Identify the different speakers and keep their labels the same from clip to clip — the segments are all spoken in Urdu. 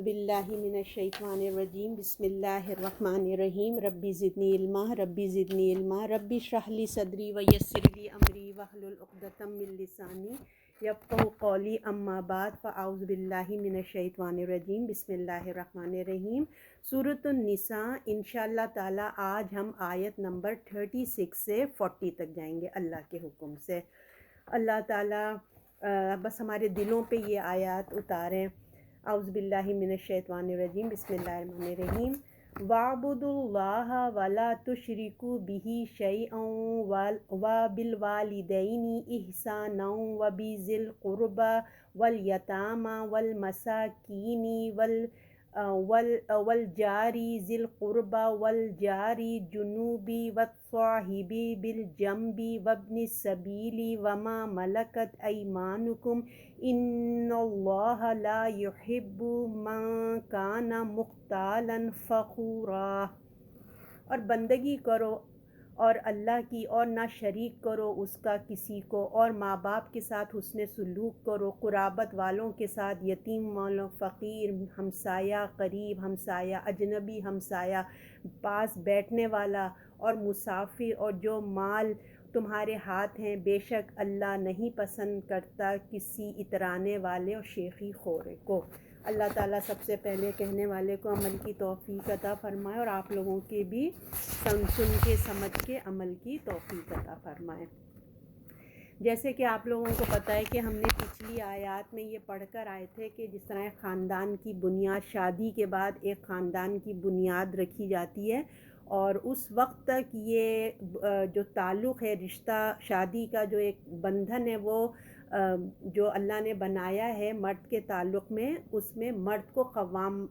Speaker 1: باللہ من الشیطان الرجیم بسم اللہ الرحمن الرحیم ربی زدنی علما ربی زدنی علما ربی اشرح لی صدری ویسر لی امری واحلل عقدۃ من لسانی یفقہوا قولی اما بعد فاعوذ باللہ من الشیطان الرجیم بسم اللہ الرحمن الرحیم سورۃ النساء انشاءاللہ تعالی آج ہم آیت نمبر 36 سے 40 تک جائیں گے اللہ کے حکم سے۔ اللہ تعالیٰ بس ہمارے دلوں پہ یہ آیات اتاریں۔ اعوذ باللہ من الشیطان الرجیم بسم اللہ الرحمن الرحیم وَاعْبُدُوا اللَّهَ وَلَا تُشْرِكُوا بِهِ شَيْئًا وَبِالْوَالِدَيْنِ إِحْسَانًا وَبِذِي الْقُرْبَى وَالْيَتَامَى وَالْمَسَاكِينِ والجار ذی القربى والجار الجنوب والصاحب بالجنب وابن السبیل وما ملکت ایمانکم ان اللہ لا یحب من کان مختالا فخورا۔ اور بندگی کرو اور اللہ کی، اور نہ شریک کرو اس کا کسی کو، اور ماں باپ کے ساتھ حسن سلوک کرو، قرابت والوں کے ساتھ، یتیم والوں، فقیر، ہمسایہ قریب، ہمسایہ اجنبی، ہمسایہ پاس بیٹھنے والا، اور مسافر، اور جو مال تمہارے ہاتھ ہیں، بے شک اللہ نہیں پسند کرتا کسی اترانے والے اور شیخی خورے کو۔ اللہ تعالیٰ سب سے پہلے کہنے والے کو عمل کی توفیق عطا فرمائے، اور آپ لوگوں کے بھی سن کے سمجھ کے عمل کی توفیق عطا فرمائے۔ جیسے کہ آپ لوگوں کو پتہ ہے کہ ہم نے پچھلی آیات میں یہ پڑھ کر آئے تھے کہ جس طرح ایک خاندان کی بنیاد، شادی کے بعد ایک خاندان کی بنیاد رکھی جاتی ہے، اور اس وقت تک یہ جو تعلق ہے، رشتہ شادی کا جو ایک بندھن ہے، وہ جو اللہ نے بنایا ہے مرد کے تعلق میں، اس میں مرد کو قوام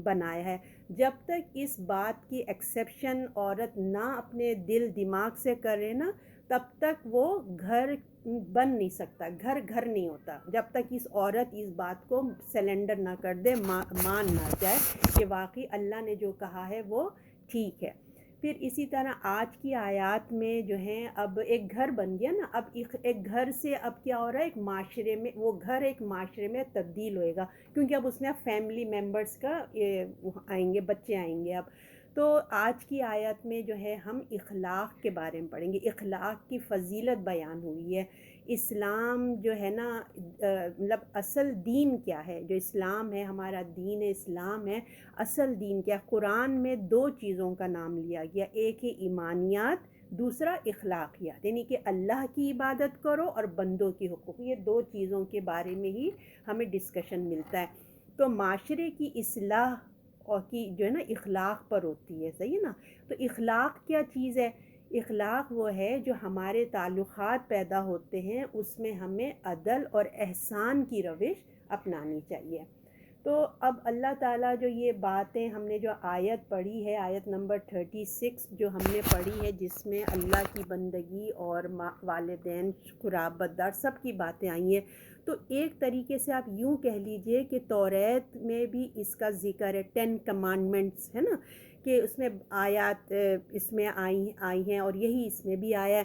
Speaker 1: بنایا ہے۔ جب تک اس بات کی ایکسیپشن عورت نہ اپنے دل دماغ سے کرے نا، تب تک وہ گھر بن نہیں سکتا، گھر نہیں ہوتا، جب تک اس عورت اس بات کو سلنڈر نہ کر دے، مان نہ جائے کہ واقعی اللہ نے جو کہا ہے وہ ٹھیک ہے۔ پھر اسی طرح آج کی آیات میں جو ہیں، اب ایک گھر بن گیا نا، اب ایک گھر سے اب کیا ہو رہا ہے، ایک معاشرے میں، وہ گھر ایک معاشرے میں تبدیل ہوئے گا، کیونکہ اب اس میں فیملی ممبرز کا آئیں گے، بچے آئیں گے۔ اب تو آج کی آیت میں جو ہے ہم اخلاق کے بارے میں پڑھیں گے، اخلاق کی فضیلت بیان ہوئی ہے۔ اسلام جو ہے نا، مطلب اصل دین کیا ہے، جو اسلام ہے، ہمارا دین اسلام ہے، اصل دین کیا ہے۔ قرآن میں دو چیزوں کا نام لیا گیا، ایک ہے ایمانیات، دوسرا اخلاقیات، یعنی کہ اللہ کی عبادت کرو اور بندوں کی حقوق، یہ دو چیزوں کے بارے میں ہی ہمیں ڈسکشن ملتا ہے۔ تو معاشرے کی اصلاح اور کی جو ہے نا اخلاق پر ہوتی ہے، صحیح ہے نا۔ تو اخلاق کیا چیز ہے؟ اخلاق وہ ہے جو ہمارے تعلقات پیدا ہوتے ہیں، اس میں ہمیں عدل اور احسان کی روش اپنانی چاہیے۔ تو اب اللہ تعالیٰ جو یہ باتیں ہم نے جو آیت پڑھی ہے، آیت نمبر 36 جو ہم نے پڑھی ہے، جس میں اللہ کی بندگی اور والدین، قرابت دار سب کی باتیں آئی ہیں، تو ایک طریقے سے آپ یوں کہہ لیجئے کہ توریت میں بھی اس کا ذکر ہے، 10 کمانڈمنٹس ہے نا، کہ اس میں آیات اس میں آئی ہیں، اور یہی اس میں بھی آیا ہے۔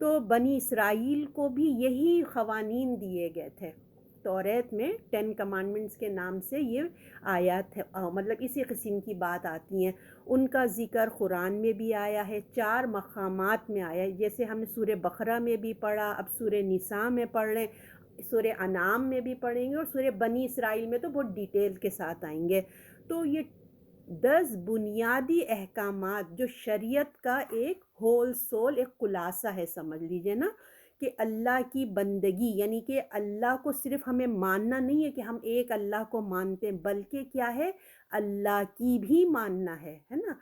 Speaker 1: تو بنی اسرائیل کو بھی یہی قوانین دیے گئے تھے، توریت میں 10 کمانڈمنٹس کے نام سے یہ آیات ہے، مطلب اسی قسم کی بات آتی ہیں۔ ان کا ذکر قرآن میں بھی آیا ہے، 4 مقامات میں آیا ہے، جیسے ہم نے سورہ بقرہ میں بھی پڑھا، اب سورہ نساء میں پڑھ رہے ہیں، سورہ انعام میں بھی پڑھیں گے، اور سورہ بنی اسرائیل میں تو بہت ڈیٹیل کے ساتھ آئیں گے۔ تو یہ 10 بنیادی احکامات جو شریعت کا ایک ہول سول، ایک خلاصہ ہے، سمجھ لیجئے نا، کہ اللہ کی بندگی، یعنی کہ اللہ کو صرف ہمیں ماننا نہیں ہے کہ ہم ایک اللہ کو مانتے ہیں، بلکہ کیا ہے، اللہ کی بھی ماننا ہے نا۔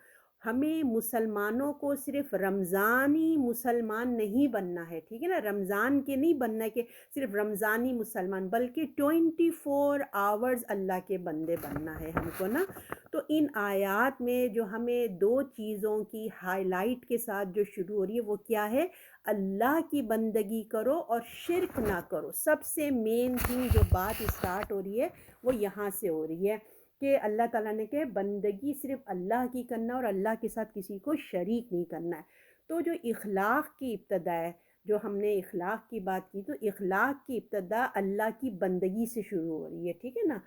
Speaker 1: ہمیں مسلمانوں کو صرف رمضانی مسلمان نہیں بننا ہے، ٹھیک ہے نا، رمضان کے نہیں بننا ہے کہ صرف رمضانی مسلمان، بلکہ 24 آورز اللہ کے بندے بننا ہے ہم کو نا۔ تو ان آیات میں جو ہمیں 2 چیزوں کی ہائی لائٹ کے ساتھ جو شروع ہو رہی ہے، وہ کیا ہے، اللہ کی بندگی کرو اور شرک نہ کرو۔ سب سے مین تھنگ جو بات اسٹارٹ ہو رہی ہے وہ یہاں سے ہو رہی ہے کہ اللہ تعالیٰ نے کہ بندگی صرف اللہ کی کرنا اور اللہ کے ساتھ کسی کو شریک نہیں کرنا ہے۔ تو جو اخلاق کی ابتدا ہے، جو ہم نے اخلاق کی بات کی، تو اخلاق کی ابتدا اللہ کی بندگی سے شروع ہو رہی ہے، ٹھیک ہے نا۔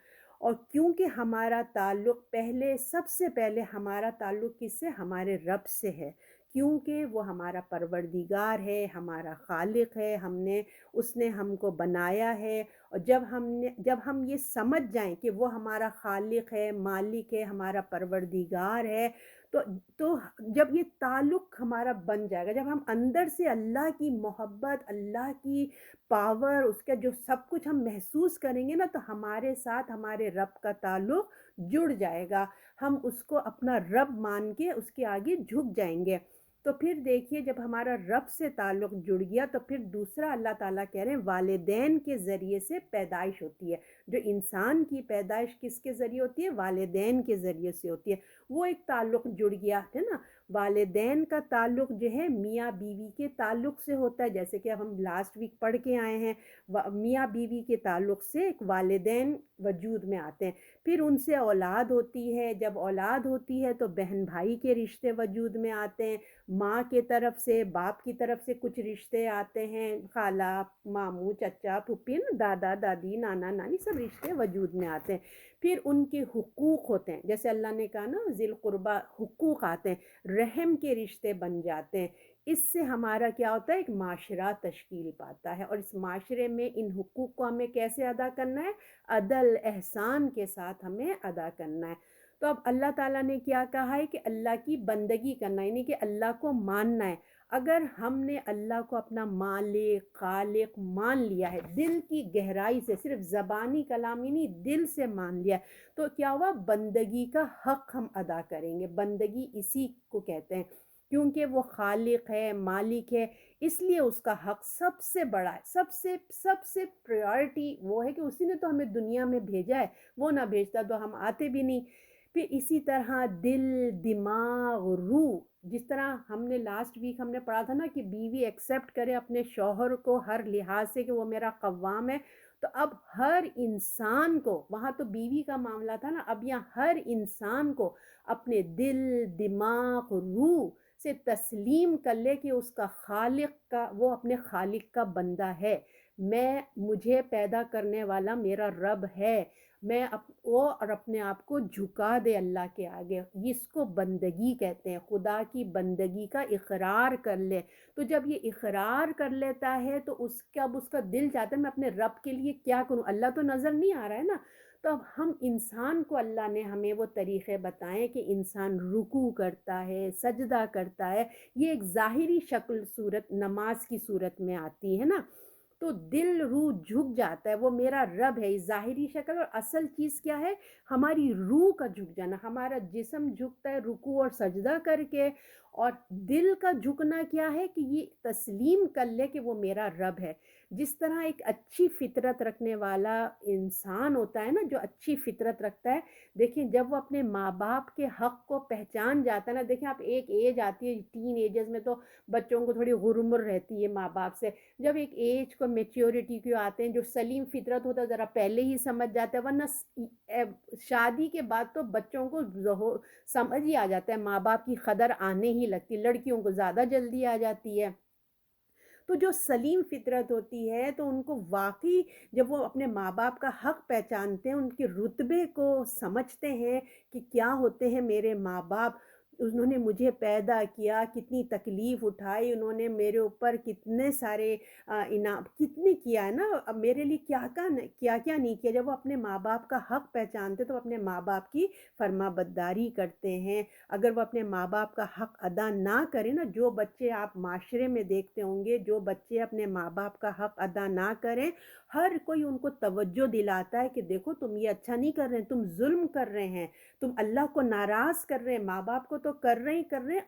Speaker 1: اور کیونکہ ہمارا تعلق پہلے، سب سے پہلے ہمارا تعلق کس سے؟ ہمارے رب سے ہے، کیونکہ وہ ہمارا پروردگار ہے، ہمارا خالق ہے، اس نے ہم کو بنایا ہے۔ اور جب ہم یہ سمجھ جائیں کہ وہ ہمارا خالق ہے، مالک ہے، ہمارا پروردگار ہے، تو تو جب یہ تعلق ہمارا بن جائے گا، جب ہم اندر سے اللہ کی محبت، اللہ کی پاور، اس کا جو سب کچھ ہم محسوس کریں گے نا، تو ہمارے ساتھ ہمارے رب کا تعلق جڑ جائے گا، ہم اس کو اپنا رب مان کے اس کے آگے جھک جائیں گے۔ تو پھر دیکھیے، جب ہمارا رب سے تعلق جڑ گیا تو پھر دوسرا اللہ تعالیٰ کہہ رہے ہیں والدین کے ذریعے سے پیدائش ہوتی ہے۔ جو انسان کی پیدائش کس کے ذریعے ہوتی ہے؟ والدین کے ذریعے سے ہوتی ہے۔ وہ ایک تعلق جڑ گیا ہے نا۔ والدین کا تعلق جو ہے میاں بیوی کے تعلق سے ہوتا ہے، جیسے کہ اب ہم لاسٹ ویک پڑھ کے آئے ہیں، میاں بیوی کے تعلق سے ایک والدین وجود میں آتے ہیں، پھر ان سے اولاد ہوتی ہے، جب اولاد ہوتی ہے تو بہن بھائی کے رشتے وجود میں آتے ہیں، ماں کے طرف سے، باپ کی طرف سے کچھ رشتے آتے ہیں، خالہ، ماموں، چچا، پھوپھی، دادا دادی، نانا نانی، سب رشتے وجود میں آتے ہیں۔ پھر ان کے حقوق ہوتے ہیں، جیسے اللہ نے کہا نا ذی القربہ، حقوق آتے ہیں، رحم کے رشتے بن جاتے ہیں۔ اس سے ہمارا کیا ہوتا ہے؟ ایک معاشرہ تشکیل پاتا ہے، اور اس معاشرے میں ان حقوق کو ہمیں کیسے ادا کرنا ہے؟ عدل احسان کے ساتھ ہمیں ادا کرنا ہے۔ تو اب اللہ تعالیٰ نے کیا کہا ہے کہ اللہ کی بندگی کرنا، یعنی کہ اللہ کو ماننا ہے۔ اگر ہم نے اللہ کو اپنا مالک، خالق مان لیا ہے، دل کی گہرائی سے، صرف زبانی کلام ہی نہیں، دل سے مان لیا ہے، تو کیا ہوا؟ بندگی کا حق ہم ادا کریں گے۔ بندگی اسی کو کہتے ہیں، کیونکہ وہ خالق ہے، مالک ہے، اس لیے اس کا حق سب سے بڑا ہے، سب سے پریورٹی وہ ہے کہ اسی نے تو ہمیں دنیا میں بھیجا ہے، وہ نہ بھیجتا تو ہم آتے بھی نہیں۔ پھر اسی طرح دل، دماغ، روح، جس طرح ہم نے لاسٹ ویک ہم نے پڑھا تھا نا کہ بیوی ایکسیپٹ کرے اپنے شوہر کو ہر لحاظ سے کہ وہ میرا قوام ہے، تو اب ہر انسان کو، وہاں تو بیوی کا معاملہ تھا نا، اب یہاں ہر انسان کو اپنے دل، دماغ، روح سے تسلیم کر لے کہ اس کا خالق کا، وہ اپنے خالق کا بندہ ہے، مجھے پیدا کرنے والا میرا رب ہے، وہ اور اپنے آپ کو جھکا دے اللہ کے آگے، اس کو بندگی کہتے ہیں۔ خدا کی بندگی کا اقرار کر لے، تو جب یہ اقرار کر لیتا ہے تو اب اس کا دل چاہتا ہے میں اپنے رب کے لیے کیا کروں، اللہ تو نظر نہیں آ رہا ہے نا۔ تو اب ہم انسان کو، اللہ نے ہمیں وہ طریقے بتائیں کہ انسان رکوع کرتا ہے، سجدہ کرتا ہے، یہ ایک ظاہری شکل صورت نماز کی صورت میں آتی ہے نا، تو دل روح جھک جاتا ہے، وہ میرا رب ہے، یہ ظاہری شکل، اور اصل چیز کیا ہے؟ ہماری روح کا جھک جانا، ہمارا جسم جھکتا ہے رکوع اور سجدہ کر کے، اور دل کا جھکنا کیا ہے کہ یہ تسلیم کر لے کہ وہ میرا رب ہے۔ جس طرح ایک اچھی فطرت رکھنے والا انسان ہوتا ہے نا، جو اچھی فطرت رکھتا ہے، دیکھیں جب وہ اپنے ماں باپ کے حق کو پہچان جاتا ہے نا، دیکھیں آپ ایک ایج آتی ہے ٹین ایجز میں، تو بچوں کو تھوڑی غرمر رہتی ہے ماں باپ سے، جب ایک ایج کو میچیورٹی کو آتے ہیں، جو سلیم فطرت ہوتا ہے ذرا پہلے ہی سمجھ جاتا ہے، ورنہ شادی کے بعد تو بچوں کو سمجھ ہی آ جاتا ہے، ماں باپ کی قدر آنے ہی لگتی، لڑکیوں کو زیادہ جلدی آ جاتی ہے۔ تو جو سلیم فطرت ہوتی ہے تو ان کو واقعی جب وہ اپنے ماں باپ کا حق پہچانتے ہیں، ان کے رتبے کو سمجھتے ہیں کہ کیا ہوتے ہیں میرے ماں باپ، انہوں نے مجھے پیدا کیا، کتنی تکلیف اٹھائی انہوں نے میرے اوپر، کتنے سارے انعام کتنے کیا ہے نا، اب میرے لیے کیا کیا نہیں کیا۔ جب وہ اپنے ماں باپ کا حق پہچانتے تو اپنے ماں باپ کی فرما برداری کرتے ہیں۔ اگر وہ اپنے ماں باپ کا حق ادا نہ کریں نا، جو بچے آپ معاشرے میں دیکھتے ہوں گے، جو بچے اپنے ماں باپ کا حق ادا نہ کریں، ہر کوئی ان کو توجہ دلاتا ہے کہ دیکھو تم یہ اچھا نہیں کر رہے ہیں، تم ظلم کر رہے ہیں، تم اللہ کو ناراض کر رہے ہیں، ماں باپ کو تو کر رہے ہیں،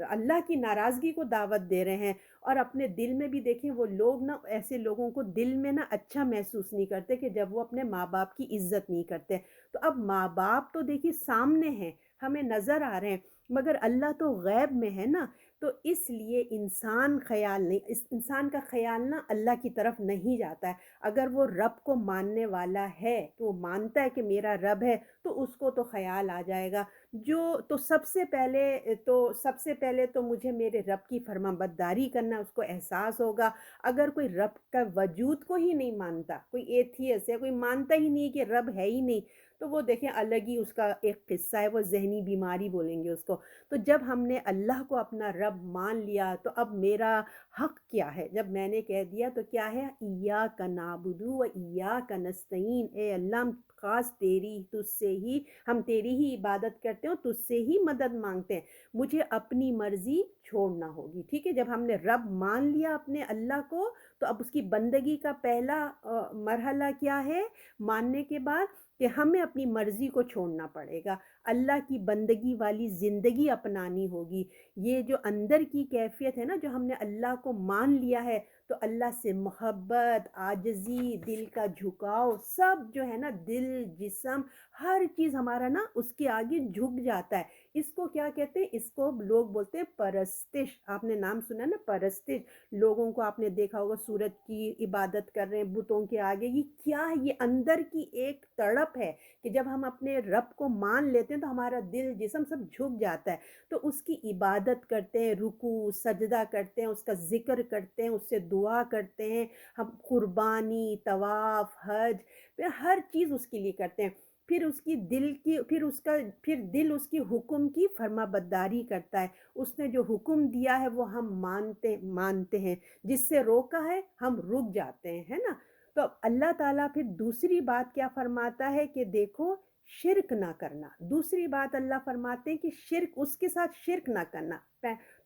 Speaker 1: اللہ کی ناراضگی کو دعوت دے رہے ہیں۔ اور اپنے دل میں بھی دیکھیں، وہ لوگ نا ایسے لوگوں کو دل میں نا اچھا محسوس نہیں کرتے کہ جب وہ اپنے ماں باپ کی عزت نہیں کرتے۔ تو اب ماں باپ تو دیکھیے سامنے ہیں، ہمیں نظر آ رہے ہیں، مگر اللہ تو غیب میں ہے نا، تو اس لیے انسان خیال نہیں، اس انسان کا خیال نا اللہ کی طرف نہیں جاتا ہے۔ اگر وہ رب کو ماننے والا ہے تو وہ مانتا ہے کہ میرا رب ہے، تو اس کو تو خیال آ جائے گا۔ جو تو سب سے پہلے تو مجھے میرے رب کی فرمانبرداری کرنا، اس کو احساس ہوگا۔ اگر کوئی رب کا وجود کو ہی نہیں مانتا، کوئی ایتھیسٹ ہے، کوئی مانتا ہی نہیں کہ رب ہے ہی نہیں، تو وہ دیکھیں الگ ہی اس کا ایک قصہ ہے، وہ ذہنی بیماری بولیں گے اس کو۔ تو جب ہم نے اللہ کو اپنا رب مان لیا تو اب میرا حق کیا ہے؟ جب میں نے کہہ دیا تو کیا ہے؟ ایاک نعبد و ایاک نستعین، اے اللہ ہم خاص تجھ سے ہی، ہم تیری ہی عبادت کرتے ہیں اور تجھ سے ہی مدد مانگتے ہیں، مجھے اپنی مرضی چھوڑنا ہوگی۔ ٹھیک ہے، جب ہم نے رب مان لیا اپنے اللہ کو، تو اب اس کی بندگی کا پہلا مرحلہ کیا ہے ماننے کے بعد؟ کہ ہمیں اپنی مرضی کو چھوڑنا پڑے گا، اللہ کی بندگی والی زندگی اپنانی ہوگی۔ یہ جو اندر کی کیفیت ہے نا، جو ہم نے اللہ کو مان لیا ہے، تو اللہ سے محبت، عاجزی، دل کا جھکاؤ، سب جو ہے نا، دل، جسم، ہر چیز ہمارا نا اس کے آگے جھک جاتا ہے۔ اس کو کیا کہتے ہیں؟ اس کو لوگ بولتے ہیں پرستش۔ آپ نے نام سنا نا، پرستش۔ لوگوں کو آپ نے دیکھا ہوگا سورج کی عبادت کر رہے ہیں بتوں کے آگے، یہ کیا ہے؟ یہ اندر کی ایک تڑپ ہے کہ جب ہم اپنے رب کو مان لیتے ہیں تو ہمارا دل، جسم سب جھک جاتا ہے، تو اس کی عبادت کرتے ہیں، رکوع سجدہ کرتے ہیں، اس کا ذکر کرتے ہیں، اس سے دعا کرتے ہیں، ہم قربانی، طواف، حج، پھر ہر چیز اس کے لیے کرتے ہیں۔ پھر اس کی دل کی پھر دل اس کی حکم کی فرما برداری کرتا ہے، اس نے جو حکم دیا ہے وہ ہم مانتے ہیں، جس سے روکا ہے ہم رک جاتے ہیں، ہے نا؟ تو اب اللہ تعالیٰ پھر دوسری بات کیا فرماتا ہے کہ دیکھو شرک نہ کرنا۔ دوسری بات اللہ فرماتے ہیں کہ شرک، اس کے ساتھ شرک نہ کرنا۔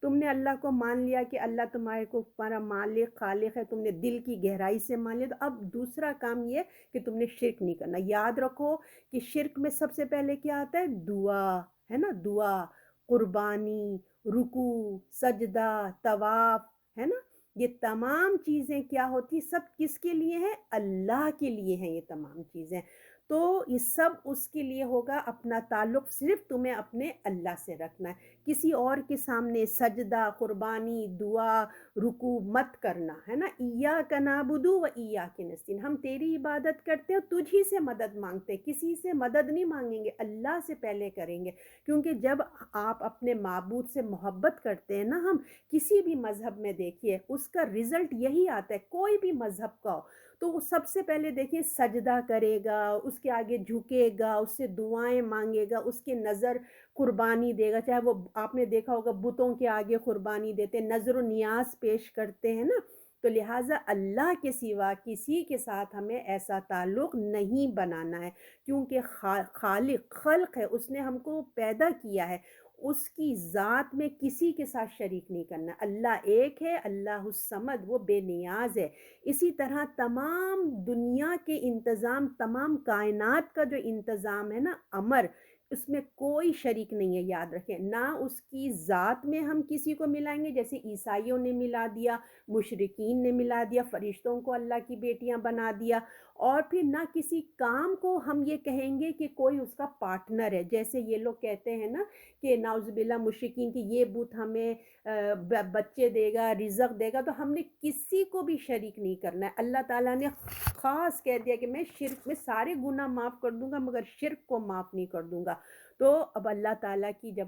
Speaker 1: تم نے اللہ کو مان لیا کہ اللہ تمہارا مالک، خالق ہے، تم نے دل کی گہرائی سے مان لیا، تو اب دوسرا کام یہ کہ تم نے شرک نہیں کرنا۔ یاد رکھو کہ شرک میں سب سے پہلے کیا آتا ہے؟ دعا، ہے نا؟ دعا، قربانی، رکوع، سجدہ، طواف، ہے نا؟ یہ تمام چیزیں کیا ہوتی؟ سب کس کے لیے ہیں؟ اللہ کے لیے ہیں یہ تمام چیزیں۔ تو یہ سب اس کے لیے ہوگا، اپنا تعلق صرف تمہیں اپنے اللہ سے رکھنا ہے، کسی اور کے سامنے سجدہ، قربانی، دعا، رکوع مت کرنا، ہے نا؟ ایاک نعبد و ایاک نستعین، ہم تیری عبادت کرتے ہیں، تجھ ہی سے مدد مانگتے ہیں، کسی سے مدد نہیں مانگیں گے، اللہ سے پہلے کریں گے۔ کیونکہ جب آپ اپنے معبود سے محبت کرتے ہیں نا، ہم کسی بھی مذہب میں دیکھیے اس کا رزلٹ یہی آتا ہے، کوئی بھی مذہب کا ہو، تو وہ سب سے پہلے دیکھیں سجدہ کرے گا، اس کے آگے جھکے گا، اس سے دعائیں مانگے گا، اس کے نظر قربانی دے گا، چاہے وہ آپ نے دیکھا ہوگا بتوں کے آگے قربانی دیتے، نظر و نیاز پیش کرتے ہیں نا۔ تو لہٰذا اللہ کے سوا کسی کے ساتھ ہمیں ایسا تعلق نہیں بنانا ہے، کیونکہ خالق، خلق ہے، اس نے ہم کو پیدا کیا ہے، اس کی ذات میں کسی کے ساتھ شریک نہیں کرنا۔ اللہ ایک ہے، اللہ الصمد، وہ بے نیاز ہے۔ اسی طرح تمام دنیا کے انتظام، تمام کائنات کا جو انتظام ہے نا، امر، اس میں کوئی شریک نہیں ہے، یاد رکھیں۔ نہ اس کی ذات میں ہم کسی کو ملائیں گے، جیسے عیسائیوں نے ملا دیا، مشرکین نے ملا دیا، فرشتوں کو اللہ کی بیٹیاں بنا دیا، اور پھر نہ کسی کام کو ہم یہ کہیں گے کہ کوئی اس کا پارٹنر ہے، جیسے یہ لوگ کہتے ہیں نا کہ نعوذ باللہ مشرکین، کہ یہ بت ہمیں بچے دے گا، رزق دے گا، تو ہم نے کسی کو بھی شریک نہیں کرنا ہے۔ اللہ تعالیٰ نے خاص کہہ دیا کہ میں شرک میں سارے گناہ معاف کر دوں گا مگر شرک کو معاف نہیں کر دوں گا۔ تو اب اللہ تعالیٰ کی جب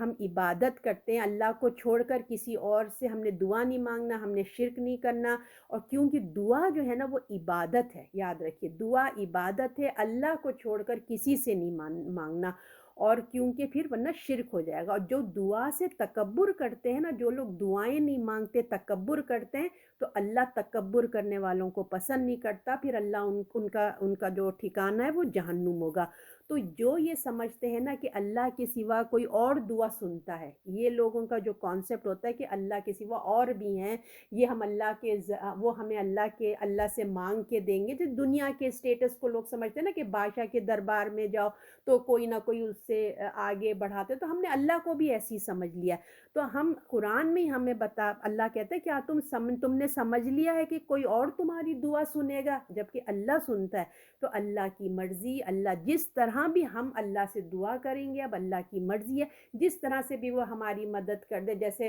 Speaker 1: ہم عبادت کرتے ہیں اللہ کو چھوڑ کر، کسی اور سے ہم نے دعا نہیں مانگنا، ہم نے شرک نہیں کرنا، اور کیونکہ دعا جو ہے نا وہ عبادت ہے، یاد رکھیے دعا عبادت ہے، اللہ کو چھوڑ کر کسی سے نہیں مانگنا، اور کیونکہ پھر ورنہ شرک ہو جائے گا۔ اور جو دعا سے تکبر کرتے ہیں نا، جو لوگ دعائیں نہیں مانگتے تکبر کرتے ہیں، تو اللہ تکبر کرنے والوں کو پسند نہیں کرتا، پھر اللہ ان کا جو ٹھکانہ ہے وہ جہنم ہوگا۔ تو جو یہ سمجھتے ہیں نا کہ اللہ کے سوا کوئی اور دعا سنتا ہے، یہ لوگوں کا جو کانسیپٹ ہوتا ہے کہ اللہ کے سوا اور بھی ہیں، یہ ہم وہ ہمیں اللہ سے مانگ کے دیں گے، جو دنیا کے اسٹیٹس کو لوگ سمجھتے ہیں نا کہ بادشاہ کے دربار میں جاؤ تو کوئی نہ کوئی اس سے آگے بڑھاتے، تو ہم نے اللہ کو بھی ایسی سمجھ لیا ہے۔ تو ہم قرآن میں ہی ہمیں اللہ کہتا ہے کیا تم نے سمجھ لیا ہے کہ کوئی اور تمہاری دعا سنے گا جبکہ اللہ سنتا ہے؟ تو اللہ کی مرضی، اللہ جس طرح بھی ہم اللہ سے دعا کریں گے، اب اللہ کی مرضی ہے جس طرح سے بھی وہ ہماری مدد کر دے، جیسے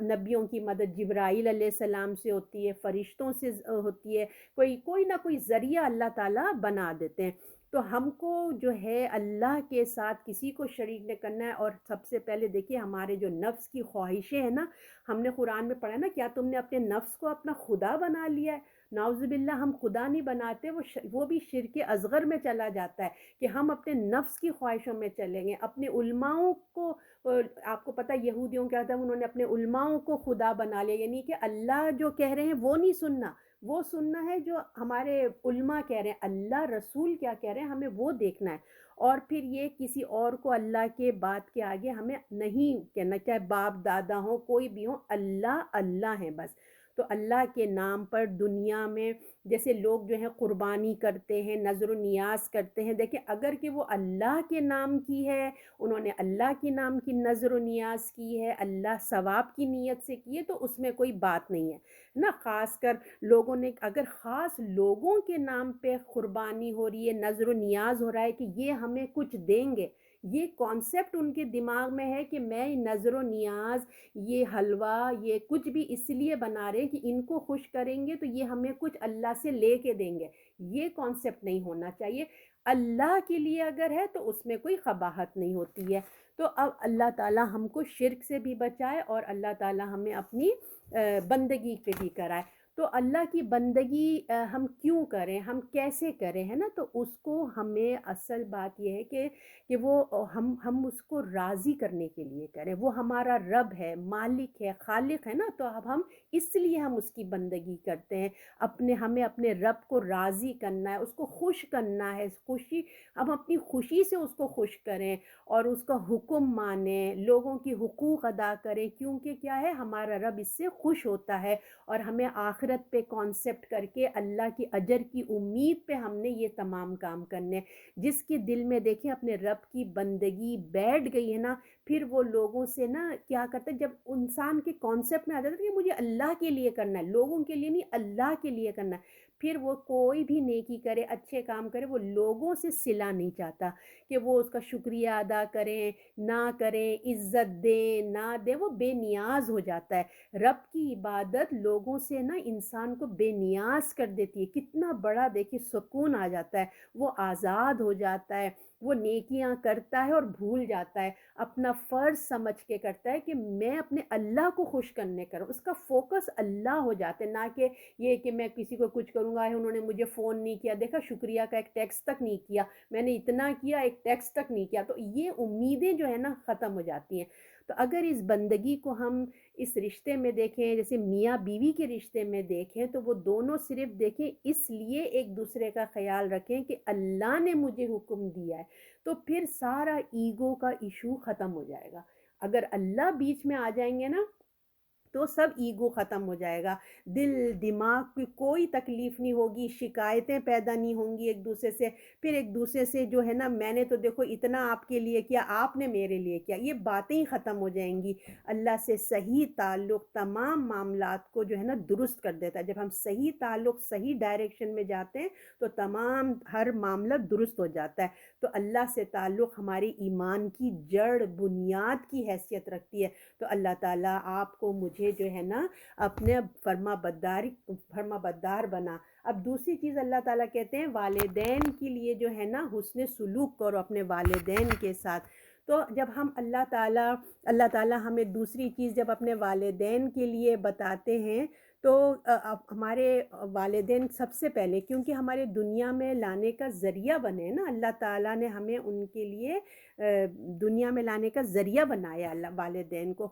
Speaker 1: نبیوں کی مدد جبرائیل علیہ السلام سے ہوتی ہے، فرشتوں سے ہوتی ہے، کوئی نہ کوئی ذریعہ اللہ تعالیٰ بنا دیتے ہیں۔ تو ہم کو جو ہے اللہ کے ساتھ کسی کو شریک نہیں کرنا ہے، اور سب سے پہلے دیکھیے ہمارے جو نفس کی خواہشیں ہیں نا، ہم نے قرآن میں پڑھا نا، کیا تم نے اپنے نفس کو اپنا خدا بنا لیا ہے؟ نعوذ باللہ، ہم خدا نہیں بناتے، وہ بھی شرک اصغر میں چلا جاتا ہے کہ ہم اپنے نفس کی خواہشوں میں چلیں گے، اپنے علماؤں کو آپ کو پتہ یہودیوں کیا تھا، انہوں نے اپنے علماؤں کو خدا بنا لیا، یعنی کہ اللہ جو کہہ رہے ہیں وہ نہیں سننا، وہ سننا ہے جو ہمارے علماء کہہ رہے ہیں، اللہ رسول کیا کہہ رہے ہیں ہمیں وہ دیکھنا ہے۔ اور پھر یہ کسی اور کو اللہ کے بات کے آگے ہمیں نہیں کہنا، چاہے باپ دادا ہوں کوئی بھی ہوں، اللہ اللہ ہے بس۔ تو اللہ کے نام پر دنیا میں جیسے لوگ جو ہیں قربانی کرتے ہیں، نظر و نیاز کرتے ہیں، دیکھیں اگر کہ وہ اللہ کے نام کی ہے، انہوں نے اللہ کے نام کی نظر و نیاز کی ہے، اللہ ثواب کی نیت سے کی ہے، تو اس میں کوئی بات نہیں ہے نا۔ خاص کر لوگوں نے اگر خاص لوگوں کے نام پہ قربانی ہو رہی ہے، نظر و نیاز ہو رہا ہے کہ یہ ہمیں کچھ دیں گے، یہ کانسیپٹ ان کے دماغ میں ہے کہ میں نظر و نیاز، یہ حلوہ، یہ کچھ بھی اس لیے بنا رہے ہیں کہ ان کو خوش کریں گے تو یہ ہمیں کچھ اللہ سے لے کے دیں گے، یہ کانسیپٹ نہیں ہونا چاہیے۔ اللہ کے لیے اگر ہے تو اس میں کوئی قباحت نہیں ہوتی ہے۔ تو اب اللہ تعالیٰ ہم کو شرک سے بھی بچائے اور اللہ تعالیٰ ہمیں اپنی بندگی پہ بھی کرائے۔ تو اللہ کی بندگی ہم کیوں کریں، ہم کیسے کریں، ہے نا؟ تو اس کو ہمیں اصل بات یہ ہے کہ وہ ہم اس کو راضی کرنے کے لیے کریں، وہ ہمارا رب ہے، مالک ہے، خالق ہے نا، تو اب ہم اس لیے ہم اس کی بندگی کرتے ہیں، ہمیں اپنے رب کو راضی کرنا ہے، اس کو خوش کرنا ہے، ہم اپنی خوشی سے اس کو خوش کریں اور اس کا حکم مانیں، لوگوں کی حقوق ادا کریں، کیونکہ کیا ہے ہمارا رب اس سے خوش ہوتا ہے، اور ہمیں آخرت پہ کانسیپٹ کر کے اللہ کی اجر کی امید پہ ہم نے یہ تمام کام کرنے ہیں۔ جس کے دل میں دیکھیں اپنے رب کی بندگی بیٹھ گئی ہے نا، پھر وہ لوگوں سے نا کیا کرتے ہیں، جب انسان کے کانسیپٹ میں آ جاتا ہے کہ مجھے اللہ کے لیے کرنا ہے، لوگوں کے لیے نہیں، اللہ کے لیے کرنا ہے، پھر وہ کوئی بھی نیکی کرے، اچھے کام کرے، وہ لوگوں سے صلہ نہیں چاہتا کہ وہ اس کا شکریہ ادا کریں نہ کریں، عزت دیں نہ دیں، وہ بے نیاز ہو جاتا ہے۔ رب کی عبادت لوگوں سے نا انسان کو بے نیاز کر دیتی ہے، کتنا بڑا دیکھیے سکون آ جاتا ہے، وہ آزاد ہو جاتا ہے، وہ نیکیاں کرتا ہے اور بھول جاتا ہے، اپنا فرض سمجھ کے کرتا ہے کہ میں اپنے اللہ کو خوش کرنے کروں، اس کا فوکس اللہ ہو جاتا ہے، نہ کہ یہ کہ میں کسی کو کچھ کروں گا، انہوں نے مجھے فون نہیں کیا، دیکھا شکریہ کا ایک ٹیکسٹ تک نہیں کیا، میں نے اتنا کیا ایک ٹیکسٹ تک نہیں کیا، تو یہ امیدیں جو ہے نا ختم ہو جاتی ہیں۔ تو اگر اس بندگی کو ہم اس رشتے میں دیکھیں، جیسے میاں بیوی کے رشتے میں دیکھیں، تو وہ دونوں صرف دیکھیں اس لیے ایک دوسرے کا خیال رکھیں کہ اللہ نے مجھے حکم دیا ہے، تو پھر سارا ایگو کا ایشو ختم ہو جائے گا۔ اگر اللہ بیچ میں آ جائیں گے نا تو سب ایگو ختم ہو جائے گا، دل دماغ کی کوئی تکلیف نہیں ہوگی، شکایتیں پیدا نہیں ہوں گی ایک دوسرے سے، پھر ایک دوسرے سے جو ہے نا میں نے تو دیکھو اتنا آپ کے لیے کیا، آپ نے میرے لیے کیا، یہ باتیں ہی ختم ہو جائیں گی۔ اللہ سے صحیح تعلق تمام معاملات کو جو ہے نا درست کر دیتا ہے، جب ہم صحیح تعلق صحیح ڈائریکشن میں جاتے ہیں تو تمام ہر معاملہ درست ہو جاتا ہے۔ تو اللہ سے تعلق ہماری ایمان کی جڑ بنیاد کی حیثیت رکھتی ہے۔ تو اللہ تعالیٰ آپ کو مجھے جو ہے نا اپنے فرما بردار بنا۔ اب دوسری چیز اللہ تعالیٰ کہتے ہیں والدین کے لیے جو ہے نا حسن سلوک کرو اپنے والدین کے ساتھ۔ تو جب ہم اللہ تعالیٰ ہمیں دوسری چیز جب اپنے والدین کے لیے بتاتے ہیں تو ہمارے والدین سب سے پہلے کیونکہ ہمارے دنیا میں لانے کا ذریعہ بنے نا، اللہ تعالیٰ نے ہمیں ان کے لیے دنیا میں لانے کا ذریعہ بنایا، اللہ والدین کو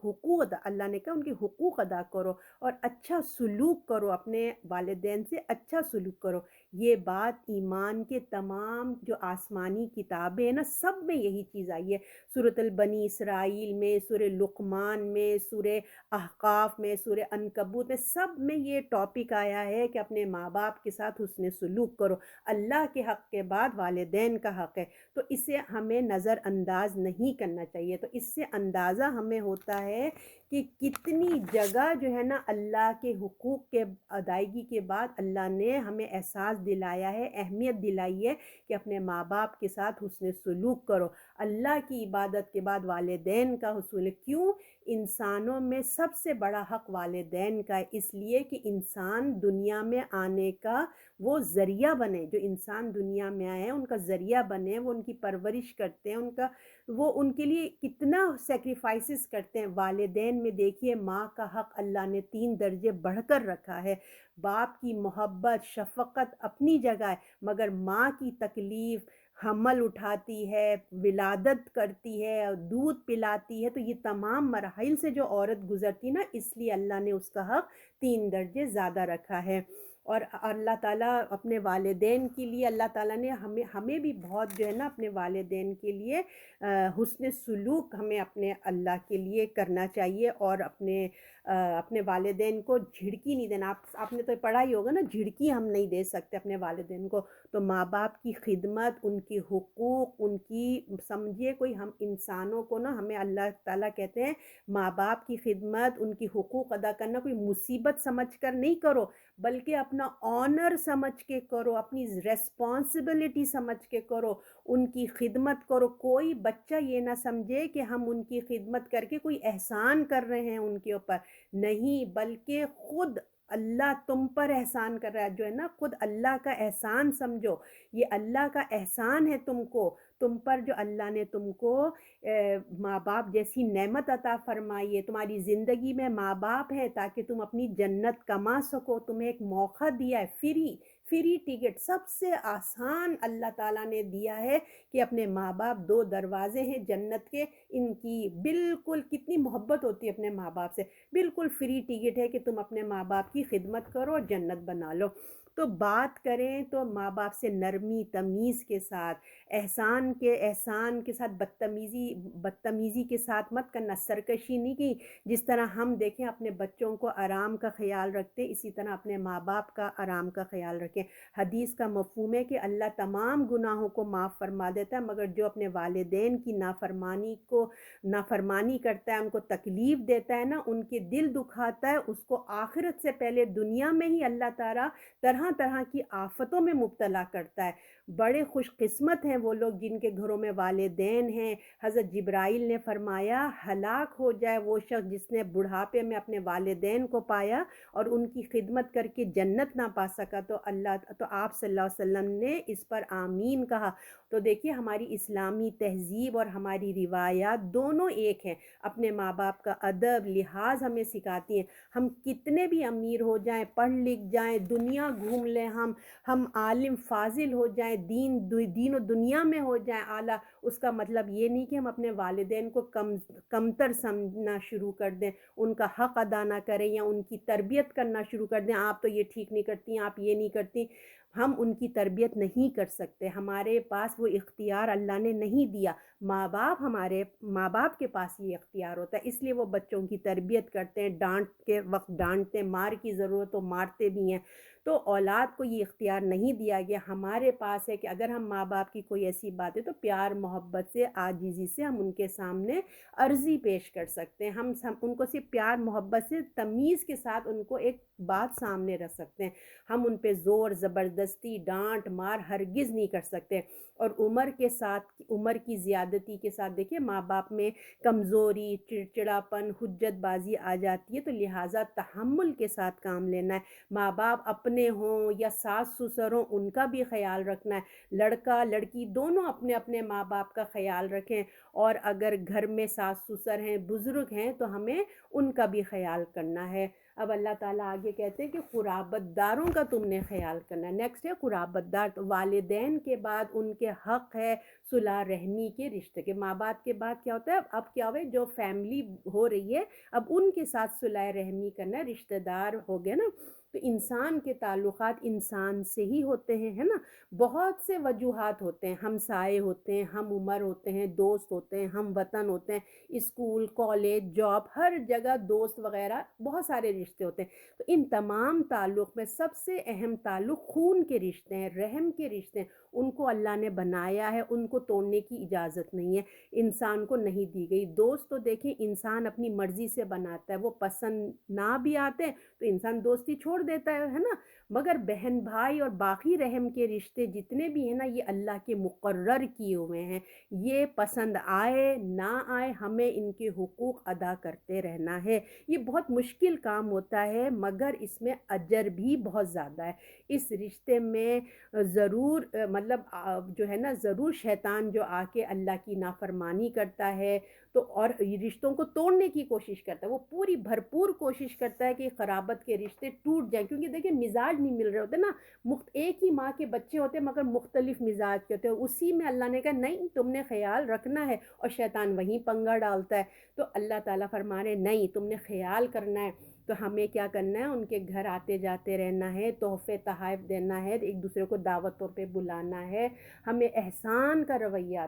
Speaker 1: اللہ نے کہا ان کے حقوق ادا کرو اور اچھا سلوک کرو، اپنے والدین سے اچھا سلوک کرو۔ یہ بات ایمان کے تمام جو آسمانی کتابیں ہیں نا، سب میں یہی چیز آئی ہے۔ سورۃ البنی اسرائیل میں، سورہ لقمان میں، سورہ احقاف میں، سورہ عنکبوت میں، سب میں یہ ٹاپک آیا ہے کہ اپنے ماں باپ کے ساتھ حسن سلوک کرو۔ اللہ کے حق کے بعد والدین کا حق ہے، تو اسے ہمیں نظر انداز نہیں کرنا چاہیے۔ تو اس سے اندازہ ہمیں ہوتا ہے کہ کتنی جگہ جو ہے نا اللہ کے حقوق کے ادائیگی کے بعد اللہ نے ہمیں احساس دلایا ہے، اہمیت دلائی ہے کہ اپنے ماں باپ کے ساتھ حسن سلوک کرو۔ اللہ کی عبادت کے بعد والدین کا حصول ہے۔ کیوں؟ انسانوں میں سب سے بڑا حق والدین کا ہے، اس لیے کہ انسان دنیا میں آنے کا وہ ذریعہ بنے۔ جو انسان دنیا میں آئے ہیں ان کا ذریعہ بنے، وہ ان کی پرورش کرتے ہیں، وہ ان کے لیے کتنا سیکریفائسز کرتے ہیں۔ والدین میں دیکھیے ماں کا حق اللہ نے 3 درجے بڑھ کر رکھا ہے۔ باپ کی محبت شفقت اپنی جگہ ہے، مگر ماں کی تکلیف، حمل اٹھاتی ہے، ولادت کرتی ہے، دودھ پلاتی ہے، تو یہ تمام مراحل سے جو عورت گزرتی نا، اس لیے اللہ نے اس کا حق 3 درجے زیادہ رکھا ہے۔ اور اللہ تعالیٰ اپنے والدین کے لیے، اللہ تعالیٰ نے ہمیں بھی بہت جو ہے نا اپنے والدین کے لیے حسن سلوک ہمیں اپنے اللہ کے لیے کرنا چاہیے، اور اپنے والدین کو جھڑکی نہیں دینا۔ آپ نے تو پڑھا ہی ہوگا نا، جھڑکی ہم نہیں دے سکتے اپنے والدین کو۔ تو ماں باپ کی خدمت، ان کی حقوق، ان کی سمجھیے کوئی، ہم انسانوں کو نا، ہمیں اللہ تعالیٰ کہتے ہیں ماں باپ کی خدمت، ان کی حقوق ادا کرنا کوئی مصیبت سمجھ کر نہیں کرو، بلکہ اپنا آنر سمجھ کے کرو، اپنی ریسپانسبلٹی سمجھ کے کرو، ان کی خدمت کرو۔ کوئی بچہ یہ نہ سمجھے کہ ہم ان کی خدمت کر کے کوئی احسان کر رہے ہیں ان کے اوپر، نہیں، بلکہ خود اللہ تم پر احسان کر رہا ہے، جو ہے نا، خود اللہ کا احسان سمجھو۔ یہ اللہ کا احسان ہے تم پر، جو اللہ نے تم کو ماں باپ جیسی نعمت عطا فرمائی ہے۔ تمہاری زندگی میں ماں باپ ہے تاکہ تم اپنی جنت کما سکو، تمہیں ایک موقع دیا ہے، فری ٹکٹ، سب سے آسان اللہ تعالیٰ نے دیا ہے کہ اپنے ماں باپ، 2 دروازے ہیں جنت کے، ان کی بالکل کتنی محبت ہوتی ہے اپنے ماں باپ سے، بالکل فری ٹکٹ ہے کہ تم اپنے ماں باپ کی خدمت کرو اور جنت بنا لو۔ تو بات کریں تو ماں باپ سے نرمی تمیز کے ساتھ، احسان کے ساتھ، بدتمیزی کے ساتھ مت کرنا، سرکشی نہیں کی۔ جس طرح ہم دیکھیں اپنے بچوں کو آرام کا خیال رکھتے، اسی طرح اپنے ماں باپ کا آرام کا خیال رکھیں۔ حدیث کا مفہوم ہے کہ اللہ تمام گناہوں کو معاف فرما دیتا ہے، مگر جو اپنے والدین کی نافرمانی کرتا ہے، ان کو تکلیف دیتا ہے نا، ان کے دل دکھاتا ہے، اس کو آخرت سے پہلے دنیا میں ہی اللہ تعالیٰ طرح طرح کی آفتوں میں مبتلا کرتا ہے۔ بڑے خوش قسمت ہیں وہ لوگ جن کے گھروں میں والدین ہیں۔ حضرت جبرائیل نے فرمایا ہلاک ہو جائے وہ شخص جس نے بڑھاپے میں اپنے والدین کو پایا اور ان کی خدمت کر کے جنت نہ پا سکا۔ تو آپ صلی اللہ علیہ وسلم نے اس پر آمین کہا۔ تو دیکھیے ہماری اسلامی تہذیب اور ہماری روایات دونوں ایک ہیں، اپنے ماں باپ کا ادب لحاظ ہمیں سکھاتی ہیں۔ ہم کتنے بھی امیر ہو جائیں، پڑھ لکھ جائیں، دنیا گھوم لیں، ہم عالم فاضل ہو جائیں، دین و دنیا میں ہو جائیں اعلیٰ، اس کا مطلب یہ نہیں کہ ہم اپنے والدین کو کمتر سمجھنا شروع کر دیں، ان کا حق ادا نہ کریں یا ان کی تربیت کرنا شروع کر دیں۔ آپ تو یہ ٹھیک نہیں کرتی، آپ یہ نہیں کرتی۔ ہم ان کی تربیت نہیں کر سکتے، ہمارے پاس وہ اختیار اللہ نے نہیں دیا۔ ہمارے ماں باپ کے پاس یہ اختیار ہوتا ہے، اس لیے وہ بچوں کی تربیت کرتے ہیں، ڈانٹ کے وقت ڈانٹتے ہیں، مار کی ضرورت تو مارتے بھی ہیں۔ تو اولاد کو یہ اختیار نہیں دیا گیا، ہمارے پاس ہے کہ اگر ہم ماں باپ کی کوئی ایسی بات ہے تو پیار محبت سے، عاجزی سے ہم ان کے سامنے عرضی پیش کر سکتے ہیں۔ ہم ان کو صرف پیار محبت سے، تمیز کے ساتھ ان کو ایک بات سامنے رکھ سکتے ہیں۔ ہم ان پہ زور زبردستی، ڈانٹ مار ہرگز نہیں کر سکتے۔ اور عمر کی زیادتی کے ساتھ دیکھیں ماں باپ میں کمزوری، چڑچڑاپن، حجت بازی آ جاتی ہے، تو لہٰذا تحمل کے ساتھ کام لینا ہے۔ ماں باپ اپنے ہوں یا ساس سسر ہوں، ان کا بھی خیال رکھنا ہے۔ لڑکا لڑکی دونوں اپنے اپنے ماں باپ کا خیال رکھیں، اور اگر گھر میں ساس سسر ہیں، بزرگ ہیں، تو ہمیں ان کا بھی خیال کرنا ہے۔ اب اللہ تعالیٰ آگے کہتے ہیں کہ قرابت داروں کا تم نے خیال کرنا ہے۔ نیکسٹ ہے قرابت دار، تو والدین کے بعد ان کے حق ہے صلہ رحمی کے رشتے کے۔ ماں باپ کے بعد کیا ہوتا ہے؟ اب کیا ہوئے، جو فیملی ہو رہی ہے اب ان کے ساتھ صلہ رحمی کرنا ہے، رشتہ دار ہو گئے نا۔ تو انسان کے تعلقات انسان سے ہی ہوتے ہیں، ہے نا؟ بہت سے وجوہات ہوتے ہیں، ہمسائے ہوتے ہیں، ہم عمر ہوتے ہیں، دوست ہوتے ہیں، ہم وطن ہوتے ہیں، اسکول، کالج، جاب، ہر جگہ دوست وغیرہ بہت سارے رشتے ہوتے ہیں۔ تو ان تمام تعلق میں سب سے اہم تعلق خون کے رشتے ہیں، رحم کے رشتے ہیں۔ ان کو اللہ نے بنایا ہے، ان کو توڑنے کی اجازت نہیں ہے، انسان کو نہیں دی گئی۔ دوست تو دیکھیں انسان اپنی مرضی سے بناتا ہے، وہ پسند نہ بھی آتے ہیں تو انسان دوستی چھوڑ دیتا ہے نا؟ مگر بہن بھائی اور باقی رحم کے رشتے جتنے بھی ہیں نا، یہ اللہ کے مقرر کیے ہوئے ہیں۔ یہ پسند آئے نہ آئے ہمیں ان کے حقوق ادا کرتے رہنا ہے۔ یہ بہت مشکل کام ہوتا ہے مگر اس میں اجر بھی بہت زیادہ ہے۔ اس رشتے میں ضرور مطلب جو ہے نا ضرور شیطان جو آ کے اللہ کی نافرمانی کرتا ہے تو اور رشتوں کو توڑنے کی کوشش کرتا ہے، وہ پوری بھرپور کوشش کرتا ہے کہ قرابت کے رشتے ٹوٹ جائیں، کیونکہ دیکھیں مزاج نہیں مل رہے ہوتے نا، ایک ہی ماں کے بچے ہوتے ہیں مگر مختلف مزاج کے ہوتے ہیں، اسی میں اللہ نے کہا نہیں تم نے خیال رکھنا ہے، اور شیطان وہیں پنگا ڈالتا ہے۔ تو اللہ تعالیٰ فرما رہے نہیں تم نے خیال کرنا ہے، تو ہمیں کیا کرنا ہے، ان کے گھر آتے جاتے رہنا ہے، تحفے تحائف دینا ہے، ایک دوسرے کو دعوتوں پہ بلانا ہے، ہمیں احسان کا رویہ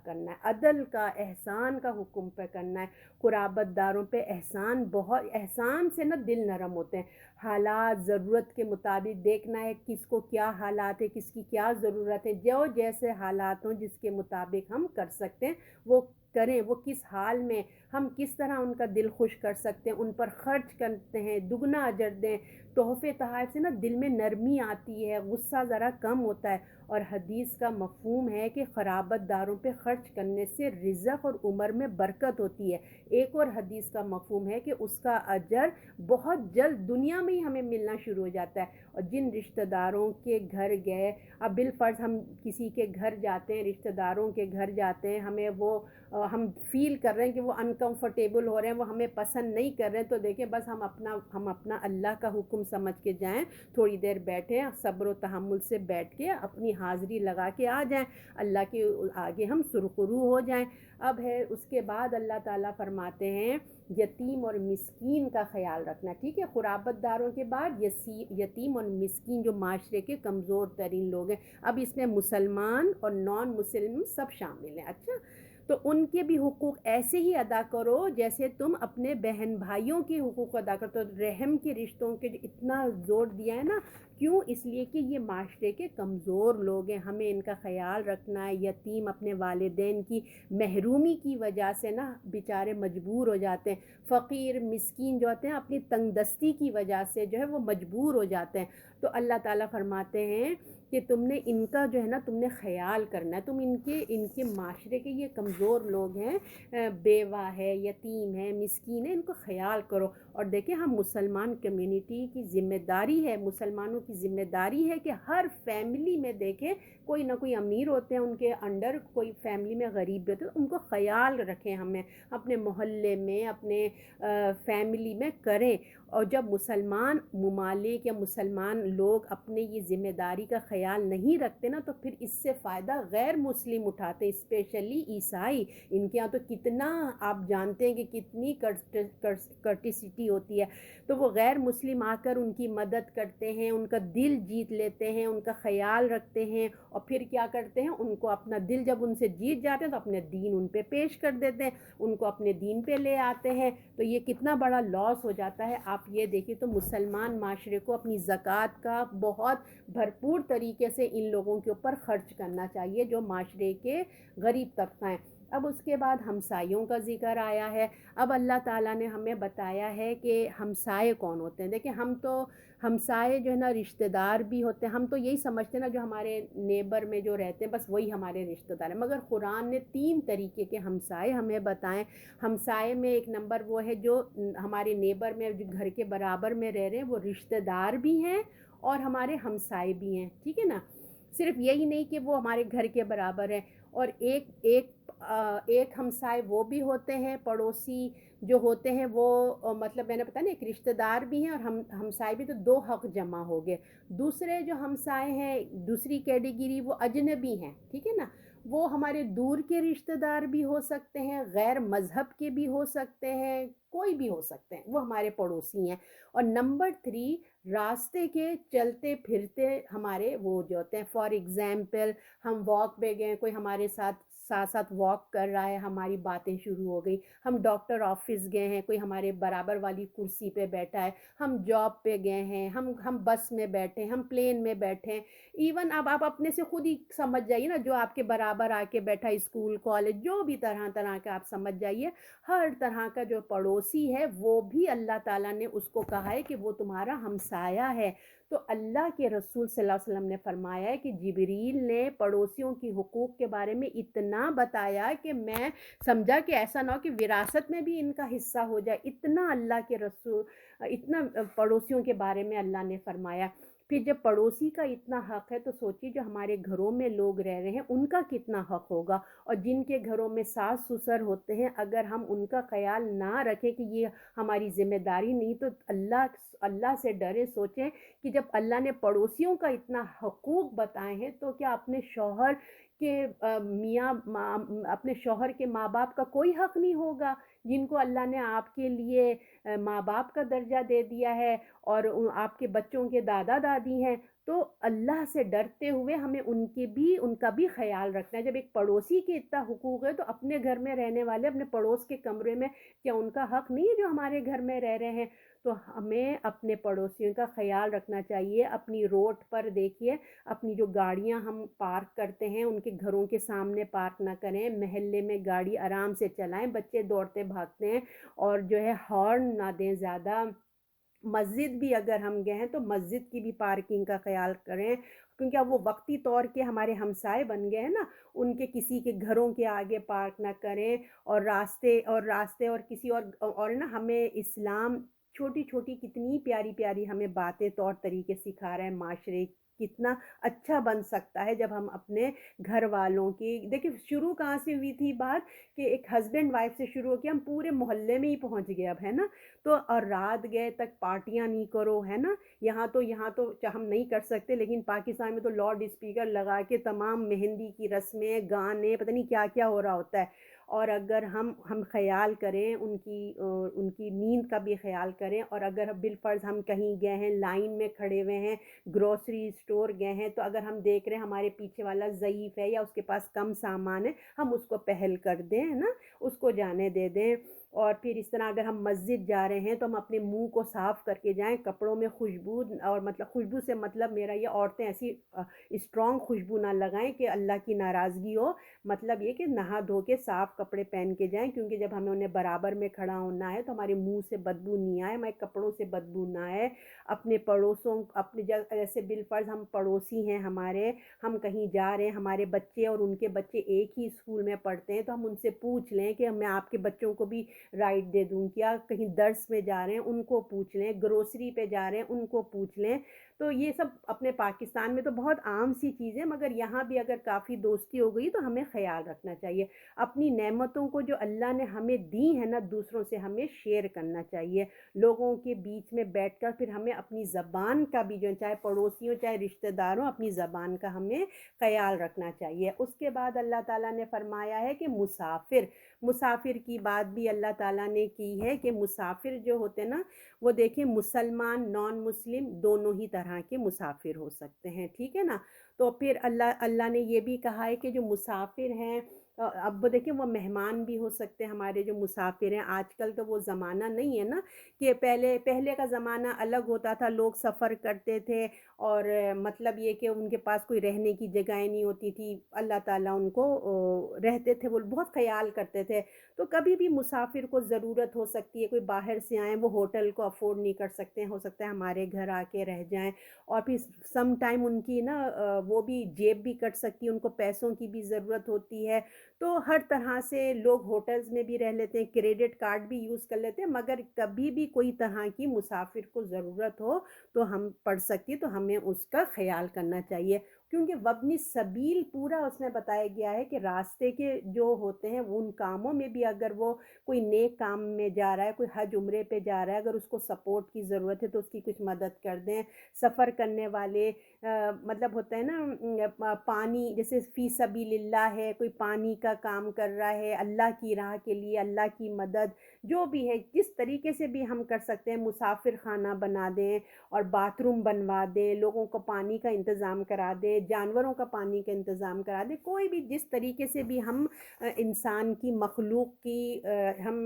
Speaker 1: کرنا ہے، عدل کا احسان کا حکم پہ کرنا ہے، قرابت داروں پہ احسان، بہت احسان سے نا دل نرم ہوتے ہیں۔ حالات ضرورت کے مطابق دیکھنا ہے کس کو کیا حالات ہے، کس کی کیا ضرورت ہے، جو جیسے حالات ہوں جس کے مطابق ہم کر سکتے ہیں وہ کریں، وہ کس حال میں ہم کس طرح ان کا دل خوش کر سکتے ہیں، ان پر خرچ کرتے ہیں، دگنا اجر دیں۔ تحفے تحائف سے نا دل میں نرمی آتی ہے، غصہ ذرا کم ہوتا ہے، اور حدیث کا مفہوم ہے کہ قرابت داروں پہ خرچ کرنے سے رزق اور عمر میں برکت ہوتی ہے۔ ایک اور حدیث کا مفہوم ہے کہ اس کا اجر بہت جلد دنیا میں ہی ہمیں ملنا شروع ہو جاتا ہے۔ اور جن رشتہ داروں کے گھر گئے، اب بالفرض ہم کسی کے گھر جاتے ہیں، رشتہ داروں کے گھر جاتے ہیں، ہمیں وہ ہم فیل کر رہے ہیں کہ وہ انکمفرٹیبل ہو رہے ہیں، وہ ہمیں پسند نہیں کر رہے ہیں، تو دیکھیں بس ہم اپنا اللہ کا حکم سمجھ کے جائیں، تھوڑی دیر بیٹھیں، صبر و تحمل سے بیٹھ کے اپنی حاضری لگا کے آ جائیں، اللہ کے آگے ہم سرخرو ہو جائیں۔ اب ہے اس کے بعد اللہ تعالیٰ فرماتے ہیں یتیم اور مسکین کا خیال رکھنا، ٹھیک ہے؟ قرابت داروں کے بعد یتیم اور مسکین جو معاشرے کے کمزور ترین لوگ ہیں، اب اس میں مسلمان اور نان مسلم سب شامل ہیں۔ اچھا، تو ان کے بھی حقوق ایسے ہی ادا کرو جیسے تم اپنے بہن بھائیوں کے حقوق ادا کرتے ہو۔ رحم کے رشتوں کے اتنا زور دیا ہے نا، کیوں؟ اس لیے کہ یہ معاشرے کے کمزور لوگ ہیں، ہمیں ان کا خیال رکھنا ہے۔ یتیم اپنے والدین کی محرومی کی وجہ سے نا بیچارے مجبور ہو جاتے ہیں، فقیر مسکین جو ہوتے ہیں اپنی تنگ دستی کی وجہ سے جو ہے وہ مجبور ہو جاتے ہیں۔ تو اللہ تعالیٰ فرماتے ہیں کہ تم نے ان کا جو ہے نا تم نے خیال کرنا ہے، تم ان کے معاشرے کے یہ کمزور لوگ ہیں، بیوہ ہے، یتیم ہے، مسکین ہے، ان کو خیال کرو۔ اور دیکھیں ہم مسلمان کمیونٹی کی ذمہ داری ہے، مسلمانوں کی ذمہ داری ہے کہ ہر فیملی میں دیکھیں کوئی نہ کوئی امیر ہوتے ہیں، ان کے انڈر کوئی فیملی میں غریب بھی ہوتے ہیں، ان کو خیال رکھیں، ہمیں اپنے محلے میں اپنے فیملی میں کریں۔ اور جب مسلمان ممالک یا مسلمان لوگ اپنے یہ ذمہ داری کا خیال نہیں رکھتے نا، تو پھر اس سے فائدہ غیر مسلم اٹھاتے ہیں، اسپیشلی عیسائی۔ ان کے ہاں تو کتنا آپ جانتے ہیں کہ کتنی کرٹیسٹی ہوتی ہے، تو وہ غیر مسلم آ کر ان کی مدد کرتے ہیں، ان کا دل جیت لیتے ہیں، ان کا خیال رکھتے ہیں، اور پھر کیا کرتے ہیں، ان کو اپنا دل جب ان سے جیت جاتے ہیں تو اپنے دین ان پہ پیش کر دیتے ہیں، ان کو اپنے دین پہ لے آتے ہیں۔ تو یہ کتنا بڑا لاس ہو جاتا ہے، آپ یہ دیکھیں۔ تو مسلمان معاشرے کو اپنی زکوٰۃ کا بہت بھرپور طریقے سے ان لوگوں کے اوپر خرچ کرنا چاہیے جو معاشرے کے غریب طبقہ ہیں۔ اب اس کے بعد ہمسائیوں کا ذکر آیا ہے۔ اب اللہ تعالیٰ نے ہمیں بتایا ہے کہ ہمسائے کون ہوتے ہیں۔ دیکھیں ہم تو ہمسائے جو ہے نا رشتہ دار بھی ہوتے ہیں، ہم تو یہی سمجھتے ہیں نا جو ہمارے نیبر میں جو رہتے ہیں بس وہی ہمارے رشتہ دار ہیں، مگر قرآن نے 3 طریقے کے ہمسائے ہمیں بتائیں۔ ہمسائے میں ایک نمبر وہ ہے جو ہمارے نیبر میں جو گھر کے برابر میں رہ رہے ہیں، وہ رشتہ دار بھی ہیں اور ہمارے ہمسائے بھی ہیں، ٹھیک ہے نا؟ صرف یہی نہیں کہ وہ ہمارے گھر کے برابر ہیں، اور ایک ہمسائے وہ بھی ہوتے ہیں، پڑوسی جو ہوتے ہیں وہ مطلب میں نے بتایا نا ایک رشتہ دار بھی ہیں اور ہمسائے بھی، تو 2 حق جمع ہو گئے۔ دوسرے جو ہمسائے ہیں دوسری کیٹیگری وہ اجنبی ہیں، ٹھیک ہے نا؟ وہ ہمارے دور کے رشتہ دار بھی ہو سکتے ہیں، غیر مذہب کے بھی ہو سکتے ہیں، کوئی بھی ہو سکتے ہیں، وہ ہمارے پڑوسی ہیں۔ اور نمبر 3، راستے کے چلتے پھرتے ہمارے وہ جو ہوتے ہیں، فار ایگزامپل ہم واک پہ گئے، کوئی ہمارے ساتھ ساتھ ساتھ واک کر رہا ہے، ہماری باتیں شروع ہو گئی، ہم ڈاکٹر آفس گئے ہیں، کوئی ہمارے برابر والی کرسی پہ بیٹھا ہے، ہم جاب پہ گئے ہیں، ہم بس میں بیٹھے ہیں، ہم پلین میں بیٹھے ہیں، ایون اب آپ اپنے سے خود ہی سمجھ جائیے نا، جو آپ کے برابر آ کے بیٹھا، اسکول کالج جو بھی طرح طرح کا آپ سمجھ جائیے، ہر طرح کا جو پڑوسی ہے وہ بھی اللہ تعالیٰ نے اس کو کہا ہے کہ وہ تمہارا ہمسایہ ہے۔ تو اللہ کے رسول صلی اللہ علیہ وسلم نے فرمایا ہے کہ جبریل نے پڑوسیوں کی حقوق کے بارے میں اتنا بتایا کہ میں سمجھا کہ ایسا نہ ہو کہ وراثت میں بھی ان کا حصہ ہو جائے، اتنا اللہ کے رسول، اتنا پڑوسیوں کے بارے میں اللہ نے فرمایا۔ پھر جب پڑوسی کا اتنا حق ہے تو سوچیے جو ہمارے گھروں میں لوگ رہ رہے ہیں ان کا کتنا حق ہوگا، اور جن کے گھروں میں ساس سسر ہوتے ہیں اگر ہم ان کا خیال نہ رکھیں کہ یہ ہماری ذمہ داری نہیں، تو اللہ سے ڈرے، سوچیں کہ جب اللہ نے پڑوسیوں کا اتنا حقوق بتائے ہیں تو کیا اپنے شوہر کے اپنے شوہر کے ماں باپ کا کوئی حق نہیں ہوگا، جن کو اللہ نے آپ کے لیے ماں باپ کا درجہ دے دیا ہے، اور آپ کے بچوں کے دادا دادی ہیں؟ تو اللہ سے ڈرتے ہوئے ہمیں ان کا بھی خیال رکھنا ہے۔ جب ایک پڑوسی کے اتنا حقوق ہے تو اپنے گھر میں رہنے والے اپنے پڑوس کے کمرے میں کیا ان کا حق نہیں ہے جو ہمارے گھر میں رہ رہے ہیں؟ تو ہمیں اپنے پڑوسیوں کا خیال رکھنا چاہیے۔ اپنی روڈ پر دیکھیے، اپنی جو گاڑیاں ہم پارک کرتے ہیں ان کے گھروں کے سامنے پارک نہ کریں، محلے میں گاڑی آرام سے چلائیں، بچے دوڑتے بھاگتے ہیں اور جو ہے ہارن نہ دیں زیادہ۔ مسجد بھی اگر ہم گئے ہیں تو مسجد کی بھی پارکنگ کا خیال کریں، کیونکہ اب وہ وقتی طور کے ہمارے ہمسائے بن گئے ہیں نا، ان کے کسی کے گھروں کے آگے پارک نہ کریں، اور راستے اور کسی اور نا، ہمیں اسلام چھوٹی چھوٹی کتنی پیاری پیاری ہمیں باتیں طور طریقے سکھا رہا ہے، معاشرے کتنا اچھا بن سکتا ہے جب ہم اپنے گھر والوں کی دیکھیں، شروع کہاں سے ہوئی تھی بات کہ ایک ہسبینڈ وائف سے شروع ہو کے ہم پورے محلے میں ہی پہنچ گئے اب، ہے نا؟ تو اور رات گئے تک پارٹیاں نہیں کرو، ہے نا؟ یہاں تو ہم نہیں کر سکتے، لیکن پاکستان میں تو لاؤڈ اسپیکر لگا کے تمام مہندی کی رسمیں، گانے، پتہ نہیں کیا کیا ہو رہا ہوتا ہے۔ اور اگر ہم خیال کریں ان کی نیند کا بھی خیال کریں، اور اگر بالفرض ہم کہیں گئے ہیں، لائن میں کھڑے ہوئے ہیں، گروسری اسٹور گئے ہیں، تو اگر ہم دیکھ رہے ہیں ہمارے پیچھے والا ضعیف ہے یا اس کے پاس کم سامان ہے، ہم اس کو پہل کر دیں، ہے نا؟ اس کو جانے دے دیں۔ اور پھر اس طرح اگر ہم مسجد جا رہے ہیں تو ہم اپنے منہ کو صاف کر کے جائیں، کپڑوں میں خوشبو، اور مطلب خوشبو سے مطلب میرا یہ عورتیں ایسی اسٹرانگ خوشبو نہ لگائیں کہ اللہ کی ناراضگی ہو، مطلب یہ کہ نہا دھو کے صاف کپڑے پہن کے جائیں، کیونکہ جب ہمیں انہیں برابر میں کھڑا ہونا ہے تو ہمارے منہ سے بدبو نہیں آئے، ہمارے کپڑوں سے بدبو نہ آئے۔ اپنے پڑوسوں، جیسے بالفرض ہم پڑوسی ہیں ہمارے، ہم کہیں جا رہے ہیں، ہمارے بچے اور ان کے بچے ایک ہی اسکول میں پڑھتے ہیں، تو ہم ان سے پوچھ لیں کہ میں آپ کے بچوں کو بھی رائٹ دے دوں کیا، کہیں درس میں جا رہے ہیں ان کو پوچھ لیں، گروسری پہ جا رہے ہیں ان کو پوچھ لیں۔ تو یہ سب اپنے پاکستان میں تو بہت عام سی چیزیں، مگر یہاں بھی اگر کافی دوستی ہو گئی تو ہمیں خیال رکھنا چاہیے۔ اپنی نعمتوں کو جو اللہ نے ہمیں دی ہے نا، دوسروں سے ہمیں شیئر کرنا چاہیے۔ لوگوں کے بیچ میں بیٹھ کر پھر ہمیں اپنی زبان کا بھی، جو چاہے پڑوسیوں چاہے رشتہ داروں، اپنی زبان کا ہمیں خیال رکھنا چاہیے۔ اس کے بعد اللہ تعالیٰ نے فرمایا ہے کہ مسافر کی بات بھی اللہ تعالیٰ نے کی ہے کہ مسافر جو ہوتے نا، وہ دیکھیں مسلمان نان مسلم دونوں ہی طرح کے مسافر ہو سکتے ہیں، ٹھیک ہے نا؟ تو پھر اللہ نے یہ بھی کہا ہے کہ جو مسافر ہیں، اب وہ دیکھیں وہ مہمان بھی ہو سکتے ہیں ہمارے جو مسافر ہیں۔ آج کل تو وہ زمانہ نہیں ہے نا کہ پہلے کا زمانہ الگ ہوتا تھا، لوگ سفر کرتے تھے اور مطلب یہ کہ ان کے پاس کوئی رہنے کی جگہیں نہیں ہوتی تھی، اللہ تعالیٰ ان کو رہتے تھے، وہ بہت خیال کرتے تھے۔ تو کبھی بھی مسافر کو ضرورت ہو سکتی ہے، کوئی باہر سے آئیں، وہ ہوٹل کو افورڈ نہیں کر سکتے ہیں، ہو سکتا ہے ہمارے گھر آ کے رہ جائیں، اور پھر سم ٹائم ان کی نا وہ بھی جیب بھی کٹ سکتی ہے، ان کو پیسوں کی بھی ضرورت ہوتی ہے۔ تو ہر طرح سے لوگ ہوٹلز میں بھی رہ لیتے ہیں، کریڈٹ کارڈ بھی یوز کر لیتے ہیں، مگر کبھی بھی کوئی طرح کی مسافر کو ضرورت ہو تو ہم پڑ سکتی، تو ہمیں اس کا خیال کرنا چاہیے۔ کیونکہ وابن السبیل پورا اس میں بتایا گیا ہے کہ راستے کے جو ہوتے ہیں ان کاموں میں بھی اگر وہ کوئی نیک کام میں جا رہا ہے، کوئی حج عمرے پہ جا رہا ہے، اگر اس کو سپورٹ کی ضرورت ہے تو اس کی کچھ مدد کر دیں۔ سفر کرنے والے مطلب ہوتا ہے نا پانی جیسے فی سبیل اللہ ہے، کوئی پانی کا کام کر رہا ہے اللہ کی راہ کے لیے، اللہ کی مدد جو بھی ہے جس طریقے سے بھی ہم کر سکتے ہیں، مسافر خانہ بنا دیں اور باتھ روم بنوا دیں، لوگوں کو پانی کا انتظام کرا دیں، جانوروں کا پانی کا انتظام کرا دیں، کوئی بھی جس طریقے سے بھی ہم انسان کی مخلوق کی ہم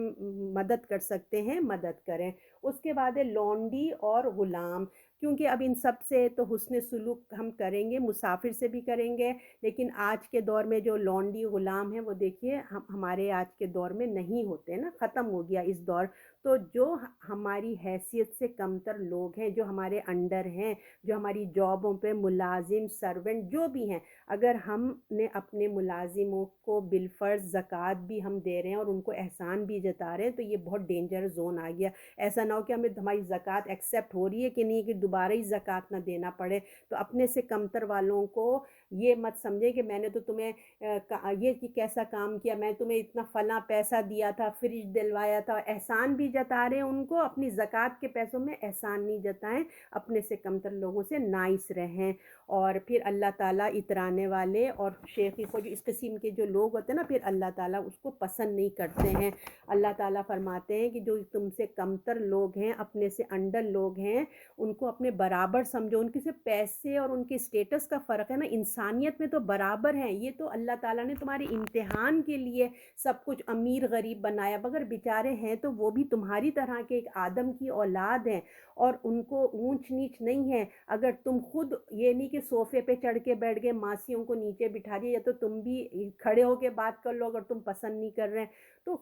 Speaker 1: مدد کر سکتے ہیں مدد کریں۔ اس کے بعد ہے لونڈی اور غلام، کیونکہ اب ان سب سے تو حسن سلوک ہم کریں گے، مسافر سے بھی کریں گے، لیکن آج کے دور میں جو لونڈی غلام ہیں وہ دیکھیے ہمارے آج کے دور میں نہیں ہوتے نا، ختم ہو گیا اس دور۔ تو جو ہماری حیثیت سے کمتر لوگ ہیں، جو ہمارے انڈر ہیں، جو ہماری جابوں پہ ملازم سرونٹ جو بھی ہیں، اگر ہم نے اپنے ملازموں کو بالفرض زکوٰۃ بھی ہم دے رہے ہیں اور ان کو احسان بھی جتا رہے ہیں تو یہ بہت ڈینجر زون آ گیا۔ ایسا نہ ہو کہ ہمیں ہماری زکوٰۃ ایکسیپٹ ہو رہی ہے کہ نہیں، کہ دوبارہ ہی زکوٰۃ نہ دینا پڑے۔ تو اپنے سے کمتر والوں کو یہ مت سمجھیں کہ میں نے تو تمہیں یہ کہ کیسا کام کیا، میں تمہیں اتنا فلاں پیسہ دیا تھا، فریج دلوایا تھا، احسان بھی جتا رہے ہیں ان کو، اپنی زکوٰۃ کے پیسوں میں احسان نہیں جتائیں، اپنے سے کمتر لوگوں سے نائس رہیں۔ اور پھر اللہ تعالیٰ اترانے والے اور شیخی کو جو اس قسم کے جو لوگ ہوتے ہیں نا، پھر اللہ تعالیٰ اس کو پسند نہیں کرتے ہیں۔ اللہ تعالیٰ فرماتے ہیں کہ جو تم سے کمتر لوگ ہیں، اپنے سے انڈر لوگ ہیں، ان کو اپنے برابر سمجھو۔ ان کے سے پیسے اور ان کے اسٹیٹس کا فرق ہے نا، انسانیت میں تو برابر ہیں۔ یہ تو اللہ تعالیٰ نے تمہارے امتحان کے لیے سب کچھ امیر غریب بنایا، مگر بیچارے ہیں تو وہ بھی تمہاری طرح کے ایک آدم کی اولاد ہیں، اور ان کو اونچ نیچ نہیں ہے۔ اگر تم خود یہ نہیں کہ صوفے پہ چڑھ کے بیٹھ گئے، ماسیوں کو نیچے بٹھا دیا، یا تو تم بھی کھڑے ہو کے بات کر لو اگر تم پسند نہیں کر رہے ہیں، تو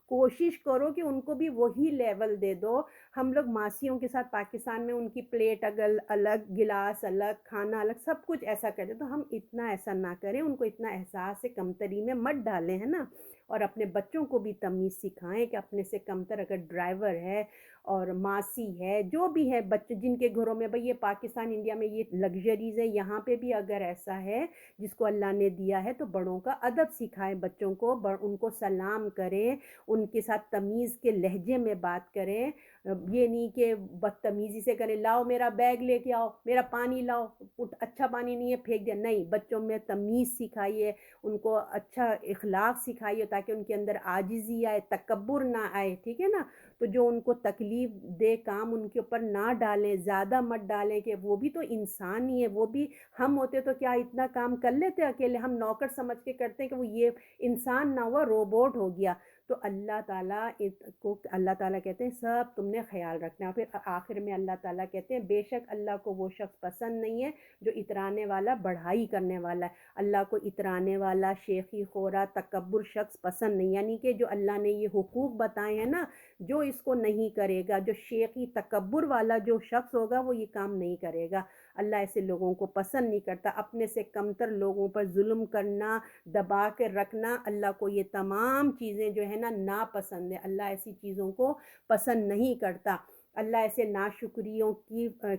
Speaker 1: کوشش کرو کہ ان کو بھی وہی لیول دے دو۔ ہم لوگ ماسیوں کے ساتھ پاکستان میں ان کی پلیٹ الگ، گلاس الگ، کھانا الگ، سب کچھ ایسا کرتے، تو ہم اتنا ایسا نہ کریں، ان کو اتنا احساس ہے کمتری میں مت ڈالیں، ہے نا۔ اور اپنے بچوں کو بھی تمیز سکھائیں کہ اپنے سے کمتر اگر ڈرائیور ہے اور ماسی ہے، جو بھی ہے، بچے جن کے گھروں میں بھئی یہ پاکستان انڈیا میں یہ لگژریز ہے، یہاں پہ بھی اگر ایسا ہے جس کو اللہ نے دیا ہے تو بڑوں کا ادب سکھائیں بچوں کو، ان کو سلام کریں، ان کے ساتھ تمیز کے لہجے میں بات کریں، یہ نہیں کہ بدتمیزی سے کریں، لاؤ میرا بیگ لے کے آؤ، میرا پانی لاؤ، اچھا پانی نہیں ہے پھینک دیا، نہیں، بچوں میں تمیز سکھائیے، ان کو اچھا اخلاق سکھائیے تاکہ ان کے اندر عاجزی آئے، تکبر نہ آئے، ٹھیک ہے نا۔ تو جو ان کو تکلیف دے کام ان کے اوپر نہ ڈالیں، زیادہ مت ڈالیں، کہ وہ بھی تو انسان ہی ہے، وہ بھی ہم ہوتے تو کیا اتنا کام کر لیتے اکیلے، ہم نوکر سمجھ کے کرتے ہیں کہ وہ یہ انسان نہ ہوا روبوٹ ہو گیا۔ تو اللہ تعالیٰ کہتے ہیں سب تم نے خیال رکھنا ہے۔ پھر آخر میں اللہ تعالیٰ کہتے ہیں بے شک اللہ کو وہ شخص پسند نہیں ہے جو اترانے والا، بڑھائی کرنے والا ہے۔ اللہ کو اترانے والا، شیخی خورا، تکبر شخص پسند نہیں، یعنی کہ جو اللہ نے یہ حقوق بتائے ہیں نا، جو اس کو نہیں کرے گا، جو شیخی تکبر والا جو شخص ہوگا وہ یہ کام نہیں کرے گا۔ اللہ ایسے لوگوں کو پسند نہیں کرتا۔ اپنے سے کمتر لوگوں پر ظلم کرنا، دبا کے رکھنا، اللہ کو یہ تمام چیزیں جو ہے نا ناپسند ہے۔ اللہ ایسی چیزوں کو پسند نہیں کرتا۔ اللہ ایسے ناشکریوں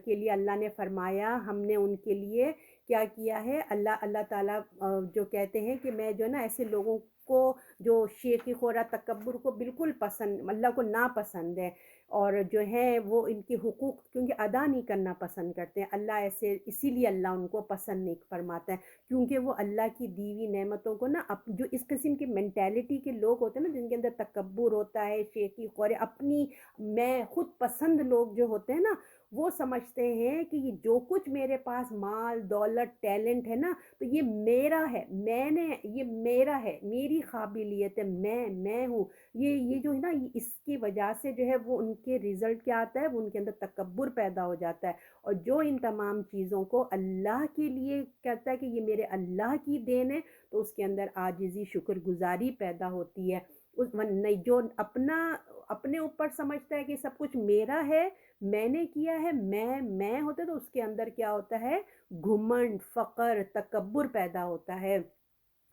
Speaker 1: کے لیے اللہ نے فرمایا، ہم نے ان کے لیے کیا کیا ہے، اللہ تعالیٰ جو کہتے ہیں کہ میں جو ہے نا ایسے لوگوں کو جو شیخی خورا تکبر کو بالکل پسند، اللہ کو ناپسند ہے، اور جو ہے وہ ان کے حقوق کیونکہ ادا نہیں کرنا پسند کرتے ہیں، اللہ ایسے اسی لیے اللہ ان کو پسند نہیں فرماتا ہے، کیونکہ وہ اللہ کی دی ہوئی نعمتوں کو نا جو اس قسم کی مینٹیلٹی کے لوگ ہوتے ہیں نا، جن کے اندر تکبر ہوتا ہے، شیخی خورے، اپنی میں خود پسند لوگ جو ہوتے ہیں نا، وہ سمجھتے ہیں کہ یہ جو کچھ میرے پاس مال دولت ٹیلنٹ ہے نا، تو یہ میرا ہے، یہ میرا ہے، میری قابلیت ہے، میں ہوں، یہ جو ہے نا، اس کی وجہ سے جو ہے وہ ان کے رزلٹ کیا آتا ہے، وہ ان کے اندر تکبر پیدا ہو جاتا ہے۔ اور جو ان تمام چیزوں کو اللہ کے لیے کہتا ہے کہ یہ میرے اللہ کی دین ہے، تو اس کے اندر عاجزی، شکر گزاری پیدا ہوتی ہے۔ نہیں، جو اپنے اوپر سمجھتا ہے کہ سب کچھ میرا ہے، میں نے کیا ہے، میں ہوتا ہے، تو اس کے اندر کیا ہوتا ہے، گھمنڈ، فقر، تکبر پیدا ہوتا ہے۔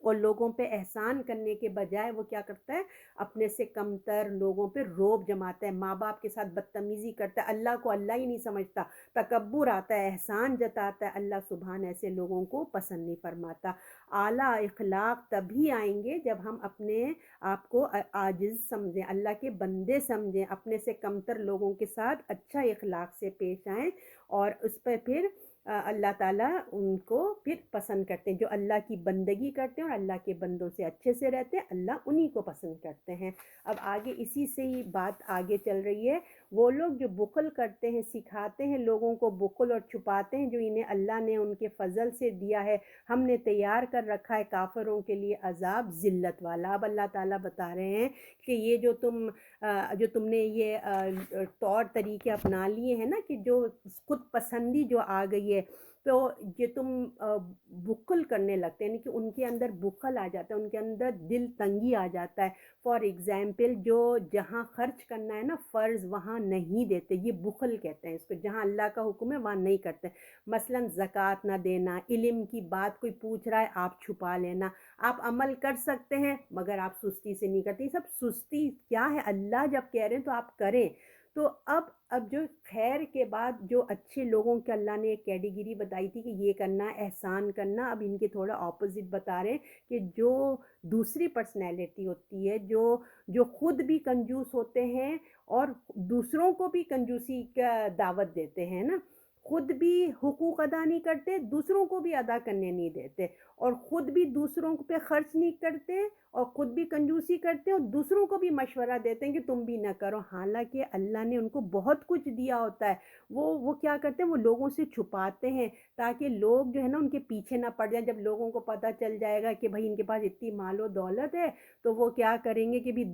Speaker 1: اور لوگوں پہ احسان کرنے کے بجائے وہ کیا کرتا ہے، اپنے سے کمتر لوگوں پہ روب جماتا ہے، ماں باپ کے ساتھ بدتمیزی کرتا ہے، اللہ کو اللہ ہی نہیں سمجھتا، تکبر آتا ہے، احسان جتاتا ہے۔ اللہ سبحان ایسے لوگوں کو پسند نہیں فرماتا۔ اعلیٰ اخلاق تبھی آئیں گے جب ہم اپنے آپ کو عاجز سمجھیں، اللہ کے بندے سمجھیں، اپنے سے کمتر لوگوں کے ساتھ اچھا اخلاق سے پیش آئیں، اور اس پہ پھر اللہ تعالیٰ ان کو پھر پسند کرتے ہیں۔ جو اللہ کی بندگی کرتے ہیں اور اللہ کے بندوں سے اچھے سے رہتے ہیں، اللہ انہی کو پسند کرتے ہیں۔ اب آگے اسی سے ہی بات آگے چل رہی ہے۔ وہ لوگ جو بخل کرتے ہیں، سکھاتے ہیں لوگوں کو بخل اور چھپاتے ہیں جو انہیں اللہ نے ان کے فضل سے دیا ہے، ہم نے تیار کر رکھا ہے کافروں کے لیے عذاب ذلت والا۔ اب اللہ تعالیٰ بتا رہے ہیں کہ یہ جو تم نے یہ طور طریقے اپنا لیے ہیں نا، کہ جو خود پسندی جو آ گئی ہے، تو یہ تم بخل کرنے لگتے ہیں، یعنی کہ ان کے اندر بخل آ جاتا ہے، ان کے اندر دل تنگی آ جاتا ہے۔ فار ایگزامپل، جو جہاں خرچ کرنا ہے نا فرض، وہاں نہیں دیتے، یہ بخل کہتے ہیں اس کو۔ جہاں اللہ کا حکم ہے وہاں نہیں کرتے، مثلا زکوٰۃ نہ دینا، علم کی بات کوئی پوچھ رہا ہے آپ چھپا لینا، آپ عمل کر سکتے ہیں مگر آپ سستی سے نہیں کرتے۔ یہ سب سستی کیا ہے، اللہ جب کہہ رہے ہیں تو آپ کریں۔ تو اب جو خیر کے بعد جو اچھے لوگوں کے اللہ نے ایک کیٹیگری بتائی تھی کہ یہ کرنا احسان کرنا، اب ان کے تھوڑا اپوزٹ بتا رہے ہیں کہ جو دوسری پرسنالٹی ہوتی ہے، جو خود بھی کنجوس ہوتے ہیں اور دوسروں کو بھی کنجوسی کا دعوت دیتے ہیں نا، خود بھی حقوق ادا نہیں کرتے، دوسروں کو بھی ادا کرنے نہیں دیتے، اور خود بھی دوسروں پہ خرچ نہیں کرتے، اور خود بھی کنجوسی کرتے ہیں اور دوسروں کو بھی مشورہ دیتے ہیں کہ تم بھی نہ کرو، حالانکہ اللہ نے ان کو بہت کچھ دیا ہوتا ہے۔ وہ کیا کرتے ہیں، وہ لوگوں سے چھپاتے ہیں تاکہ لوگ جو ہے نا ان کے پیچھے نہ پڑ جائیں۔ جب لوگوں کو پتہ چل جائے گا کہ بھائی ان کے پاس اتنی مال و دولت ہے، تو وہ کیا کریں گے کہ بھی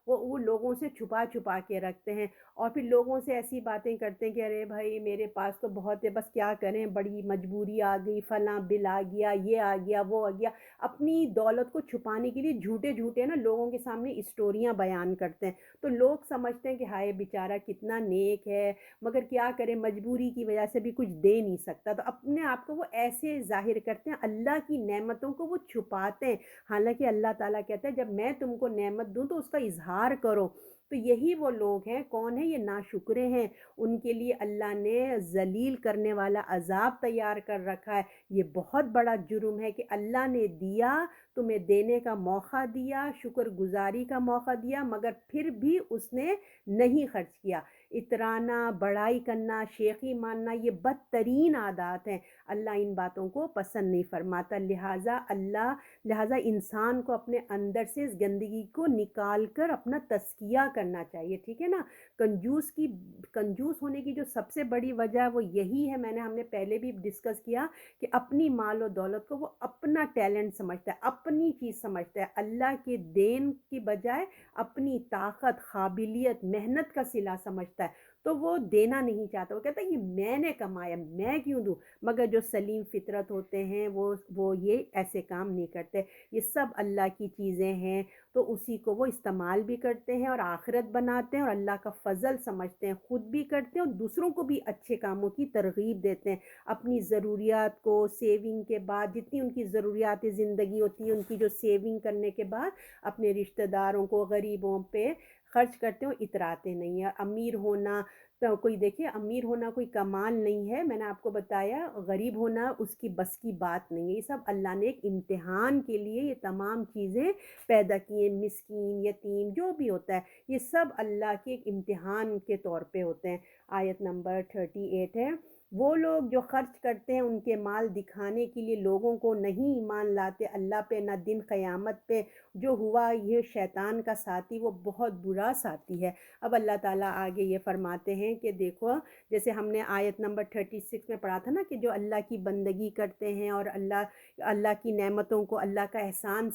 Speaker 1: وہ لوگوں سے چھپا چھپا کے رکھتے ہیں، اور پھر لوگوں سے ایسی باتیں کرتے ہیں کہ ارے بھائی میرے پاس تو بہت ہے، بس کیا کریں، بڑی مجبوری آ گئی، فلاں بل آ گیا، یہ آ گیا، وہ آ گیا۔ اپنی دولت کو چھپانے کے لیے جھوٹے نا لوگوں کے سامنے اسٹوریاں بیان کرتے ہیں، تو لوگ سمجھتے ہیں کہ ہائے بیچارہ کتنا نیک ہے، مگر کیا کریں مجبوری کی وجہ سے بھی کچھ دے نہیں سکتا، تو اپنے آپ کو وہ ایسے ظاہر کرتے ہیں، اللہ کی نعمتوں کو وہ چھپاتے ہیں۔ حالانکہ اللہ تعالیٰ کہتا ہے جب میں تم کو نعمت دوں تو اس کا اظہار کرو۔ تو یہی وہ لوگ ہیں، کون ہیں یہ ناشکرے ہیں، ان کے لیے اللہ نے ذلیل کرنے والا عذاب تیار کر رکھا ہے۔ یہ بہت بڑا جرم ہے کہ اللہ نے دیا، تمہیں دینے کا موقع دیا، شکر گزاری کا موقع دیا، مگر پھر بھی اس نے نہیں خرچ کیا۔ اترانا، بڑائی کرنا، شیخی ماننا، یہ بدترین عادات ہیں، اللہ ان باتوں کو پسند نہیں فرماتا۔ لہٰذا انسان کو اپنے اندر سے اس گندگی کو نکال کر اپنا تزکیہ کرنا چاہیے، ٹھیک ہے نا۔ کنجوس ہونے کی جو سب سے بڑی وجہ ہے وہ یہی ہے، ہم نے پہلے بھی ڈسکس کیا کہ اپنی مال و دولت کو وہ اپنا ٹیلنٹ سمجھتا ہے، اپنی چیز سمجھتا ہے، اللہ کے دین کی بجائے اپنی طاقت، قابلیت، محنت کا صلہ سمجھتا ہے، تو وہ دینا نہیں چاہتا، وہ کہتا ہے یہ میں نے کمایا، میں کیوں دوں۔ مگر جو سلیم فطرت ہوتے ہیں وہ یہ ایسے کام نہیں کرتے۔ یہ سب اللہ کی چیزیں ہیں، تو اسی کو وہ استعمال بھی کرتے ہیں اور آخرت بناتے ہیں اور اللہ کا فضل سمجھتے ہیں، خود بھی کرتے ہیں اور دوسروں کو بھی اچھے کاموں کی ترغیب دیتے ہیں۔ اپنی ضروریات کو سیونگ کے بعد، جتنی ان کی ضروریات زندگی ہوتی ہے ان کی جو سیونگ کرنے کے بعد اپنے رشتہ داروں کو، غریبوں پہ خرچ کرتے ہیں، اتراتے نہیں ہیں۔ امیر ہونا تو کوئی دیکھیے، امیر ہونا کوئی کمال نہیں ہے، میں نے آپ کو بتایا، غریب ہونا اس کی بس کی بات نہیں ہے۔ یہ سب اللہ نے ایک امتحان کے لیے یہ تمام چیزیں پیدا کی ہیں، مسکین، یتیم، جو بھی ہوتا ہے یہ سب اللہ کے ایک امتحان کے طور پہ ہوتے ہیں۔ آیت نمبر 38 ہے، وہ لوگ جو خرچ کرتے ہیں ان کے مال دکھانے کے لیے لوگوں کو نہیں ایمان لاتے اللہ پہ نہ دن قیامت پہ، جو ہوا یہ شیطان کا ساتھی، وہ بہت برا ساتھی ہے۔ اب اللہ تعالیٰ آگے یہ فرماتے ہیں کہ دیکھو، جیسے ہم نے آیت نمبر 36 میں پڑھا تھا نا کہ جو اللہ کی بندگی کرتے ہیں اور اللہ کی نعمتوں کو اللہ کا احسان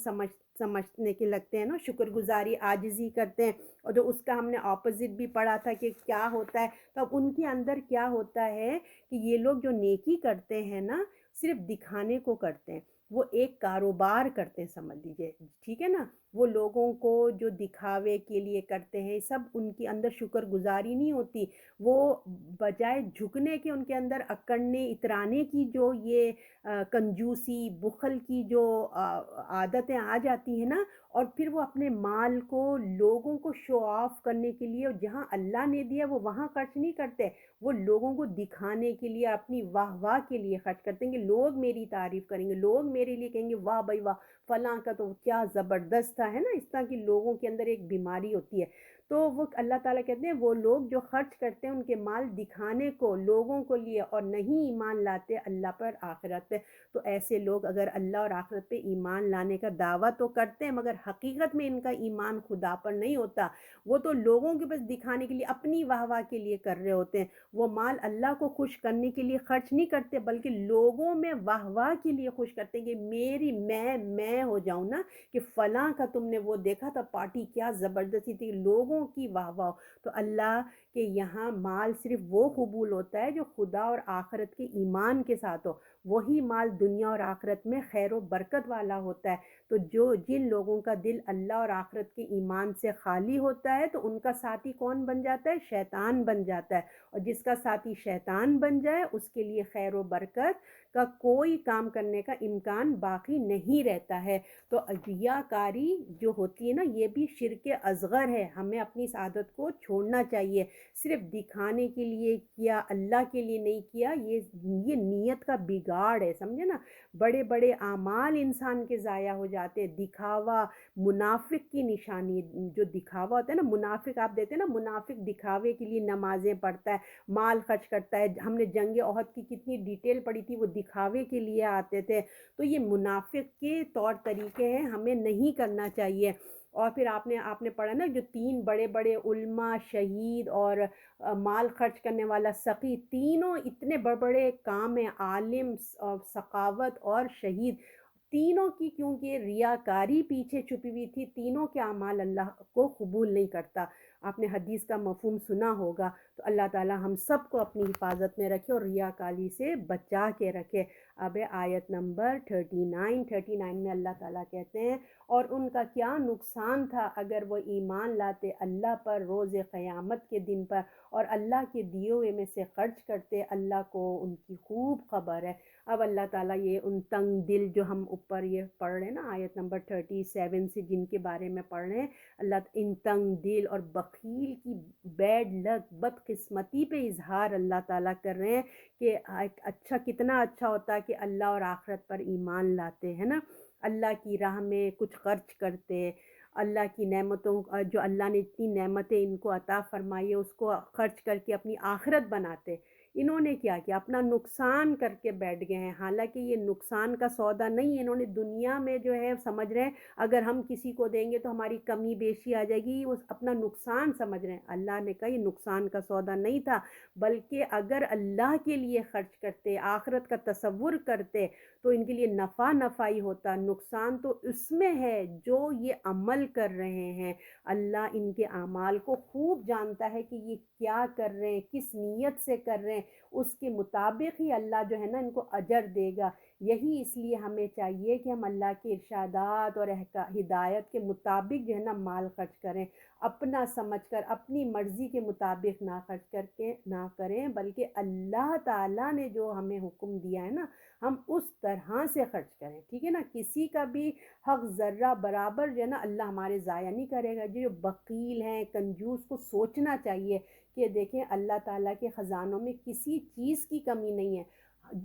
Speaker 1: سمجھنے کے لگتے ہیں نا، شکر گزاری، عاجزی کرتے ہیں، اور جو اس کا ہم نے اپوزٹ بھی پڑھا تھا کہ کیا ہوتا ہے، تو اب ان کے اندر کیا ہوتا ہے کہ یہ لوگ جو نیکی کرتے ہیں نا صرف دکھانے کو کرتے ہیں، وہ ایک کاروبار کرتے ہیں، سمجھ لیجئے، ٹھیک ہے نا، وہ لوگوں کو جو دکھاوے کے لیے کرتے ہیں، سب ان کے اندر شکر گزاری نہیں ہوتی۔ وہ بجائے جھکنے کے ان کے اندر اکڑنے اترانے کی جو یہ کنجوسی بخل کی جو عادتیں آ جاتی ہیں نا، اور پھر وہ اپنے مال کو لوگوں کو شو آف کرنے کے لیے، اور جہاں اللہ نے دیا وہ وہاں خرچ نہیں کرتے، وہ لوگوں کو دکھانے کے لیے اپنی واہ واہ کے لیے خرچ کرتے ہیں کہ لوگ میری تعریف کریں گے، لوگ میرے لیے کہیں گے واہ بھائی واہ، فلاں کا تو کیا زبردست تھا، ہے نا، اس طرح کی لوگوں کے اندر ایک بیماری ہوتی ہے۔ تو وہ اللہ تعالیٰ کہتے ہیں وہ لوگ جو خرچ کرتے ہیں ان کے مال دکھانے کو لوگوں کو لیے، اور نہیں ایمان لاتے اللہ پر آخرت پہ، تو ایسے لوگ اگر اللہ اور آخرت پہ ایمان لانے کا دعویٰ تو کرتے ہیں مگر حقیقت میں ان کا ایمان خدا پر نہیں ہوتا، وہ تو لوگوں کے بس دکھانے کے لیے اپنی واہ واہ کے لیے کر رہے ہوتے ہیں۔ وہ مال اللہ کو خوش کرنے کے لیے خرچ نہیں کرتے بلکہ لوگوں میں واہ واہ کے لیے خوش کرتے ہیں کہ میری میں ہو جاؤں نا، کہ فلاں کا تم نے وہ دیکھا تھا پارٹی کیا زبردستی تھی، لوگوں کی واہ واہ۔ تو اللہ کے یہاں مال صرف وہ قبول ہوتا ہے جو خدا اور آخرت کے ایمان کے ساتھ ہو، وہی مال دنیا اور آخرت میں خیر و برکت والا ہوتا ہے۔ تو جن لوگوں کا دل اللہ اور آخرت کے ایمان سے خالی ہوتا ہے تو ان کا ساتھی کون بن جاتا ہے؟ شیطان بن جاتا ہے، اور جس کا ساتھی شیطان بن جائے اس کے لیے خیر و برکت کا کوئی کام کرنے کا امکان باقی نہیں رہتا ہے۔ تو ریاکاری جو ہوتی ہے نا، یہ بھی شرک اصغر ہے، ہمیں اپنی اس عادت کو چھوڑنا چاہیے۔ صرف دکھانے کے لیے کیا، اللہ کے لیے نہیں کیا، یہ نیت کا بگاڑ ہے، سمجھے نا۔ بڑے بڑے اعمال انسان کے ضائع ہو جاتے ہیں، دکھاوا منافق کی نشانی ہے۔ جو دکھاوا ہوتا ہے نا، منافق آپ دیتے ہیں نا، منافق دکھاوے کے لیے نمازیں پڑھتا ہے، مال خرچ کرتا ہے، ہم نے جنگ احد کی کتنی ڈیٹیل پڑھی تھی، وہ دکھاوے کے لیے آتے تھے۔ تو یہ منافق کے طور طریقے ہیں، ہمیں نہیں کرنا چاہیے۔ اور پھر آپ نے پڑھا نا، جو تین بڑے بڑے علماء، شہید اور مال خرچ کرنے والا سخی، تینوں اتنے بڑے بڑے کام ہیں، عالم اور سخاوت اور شہید، تینوں کی کیونکہ ریاکاری پیچھے چھپی ہوئی تھی، تینوں کے اعمال اللہ کو قبول نہیں کرتا۔ آپ نے حدیث کا مفہوم سنا ہوگا۔ تو اللہ تعالی ہم سب کو اپنی حفاظت میں رکھے اور ریاکاری سے بچا کے رکھے۔ اب آیت نمبر 39 میں اللہ تعالیٰ کہتے ہیں، اور ان کا کیا نقصان تھا اگر وہ ایمان لاتے اللہ پر روز قیامت کے دن پر، اور اللہ کے دیے ہوئے میں سے خرچ کرتے، اللہ کو ان کی خوب خبر ہے۔ اب اللہ تعالیٰ یہ ان تنگ دل جو ہم اوپر یہ پڑھ رہے ہیں نا، آیت نمبر 37 سے جن کے بارے میں پڑھ رہے ہیں، اللہ ان تنگ دل اور بخیل کی بیڈ لک بدقسمتی پہ اظہار اللہ تعالیٰ کر رہے ہیں کہ اچھا کتنا اچھا ہوتا ہے کہ اللہ اور آخرت پر ایمان لاتے ہیں نا، اللہ کی راہ میں کچھ خرچ کرتے، اللہ کی نعمتوں جو اللہ نے اتنی نعمتیں ان کو عطا فرمائی ہے اس کو خرچ کر کے اپنی آخرت بناتے۔ انہوں نے کیا کیا؟ اپنا نقصان کر کے بیٹھ گئے ہیں، حالانکہ یہ نقصان کا سودا نہیں ہے۔ انہوں نے دنیا میں جو ہے سمجھ رہے ہیں اگر ہم کسی کو دیں گے تو ہماری کمی بیشی آ جائے گی، وہ اپنا نقصان سمجھ رہے ہیں۔ اللہ نے کہا یہ نقصان کا سودا نہیں تھا، بلکہ اگر اللہ کے لیے خرچ کرتے، آخرت کا تصور کرتے تو ان کے لیے نفع ہی ہوتا، نقصان تو اس میں ہے جو یہ عمل کر رہے ہیں۔ اللہ ان کے اعمال کو خوب جانتا ہے کہ یہ کیا کر رہے ہیں، کس نیت سے کر رہے ہیں، اس کے مطابق ہی اللہ جو ہے نا ان کو اجر دے گا۔ یہی اس لیے ہمیں چاہیے کہ ہم اللہ کے ارشادات اور ہدایت کے مطابق جو ہے نا مال خرچ کریں، اپنا سمجھ کر اپنی مرضی کے مطابق نہ خرچ کر کے نہ کریں، بلکہ اللہ تعالیٰ نے جو ہمیں حکم دیا ہے نا ہم اس طرح سے خرچ کریں، ٹھیک ہے نا۔ کسی کا بھی حق ذرہ برابر جو ہے نا اللہ ہمارے ضائع نہیں کرے گا۔ جو بخیل ہیں، کنجوس کو سوچنا چاہیے کہ دیکھیں اللہ تعالیٰ کے خزانوں میں کسی چیز کی کمی نہیں ہے۔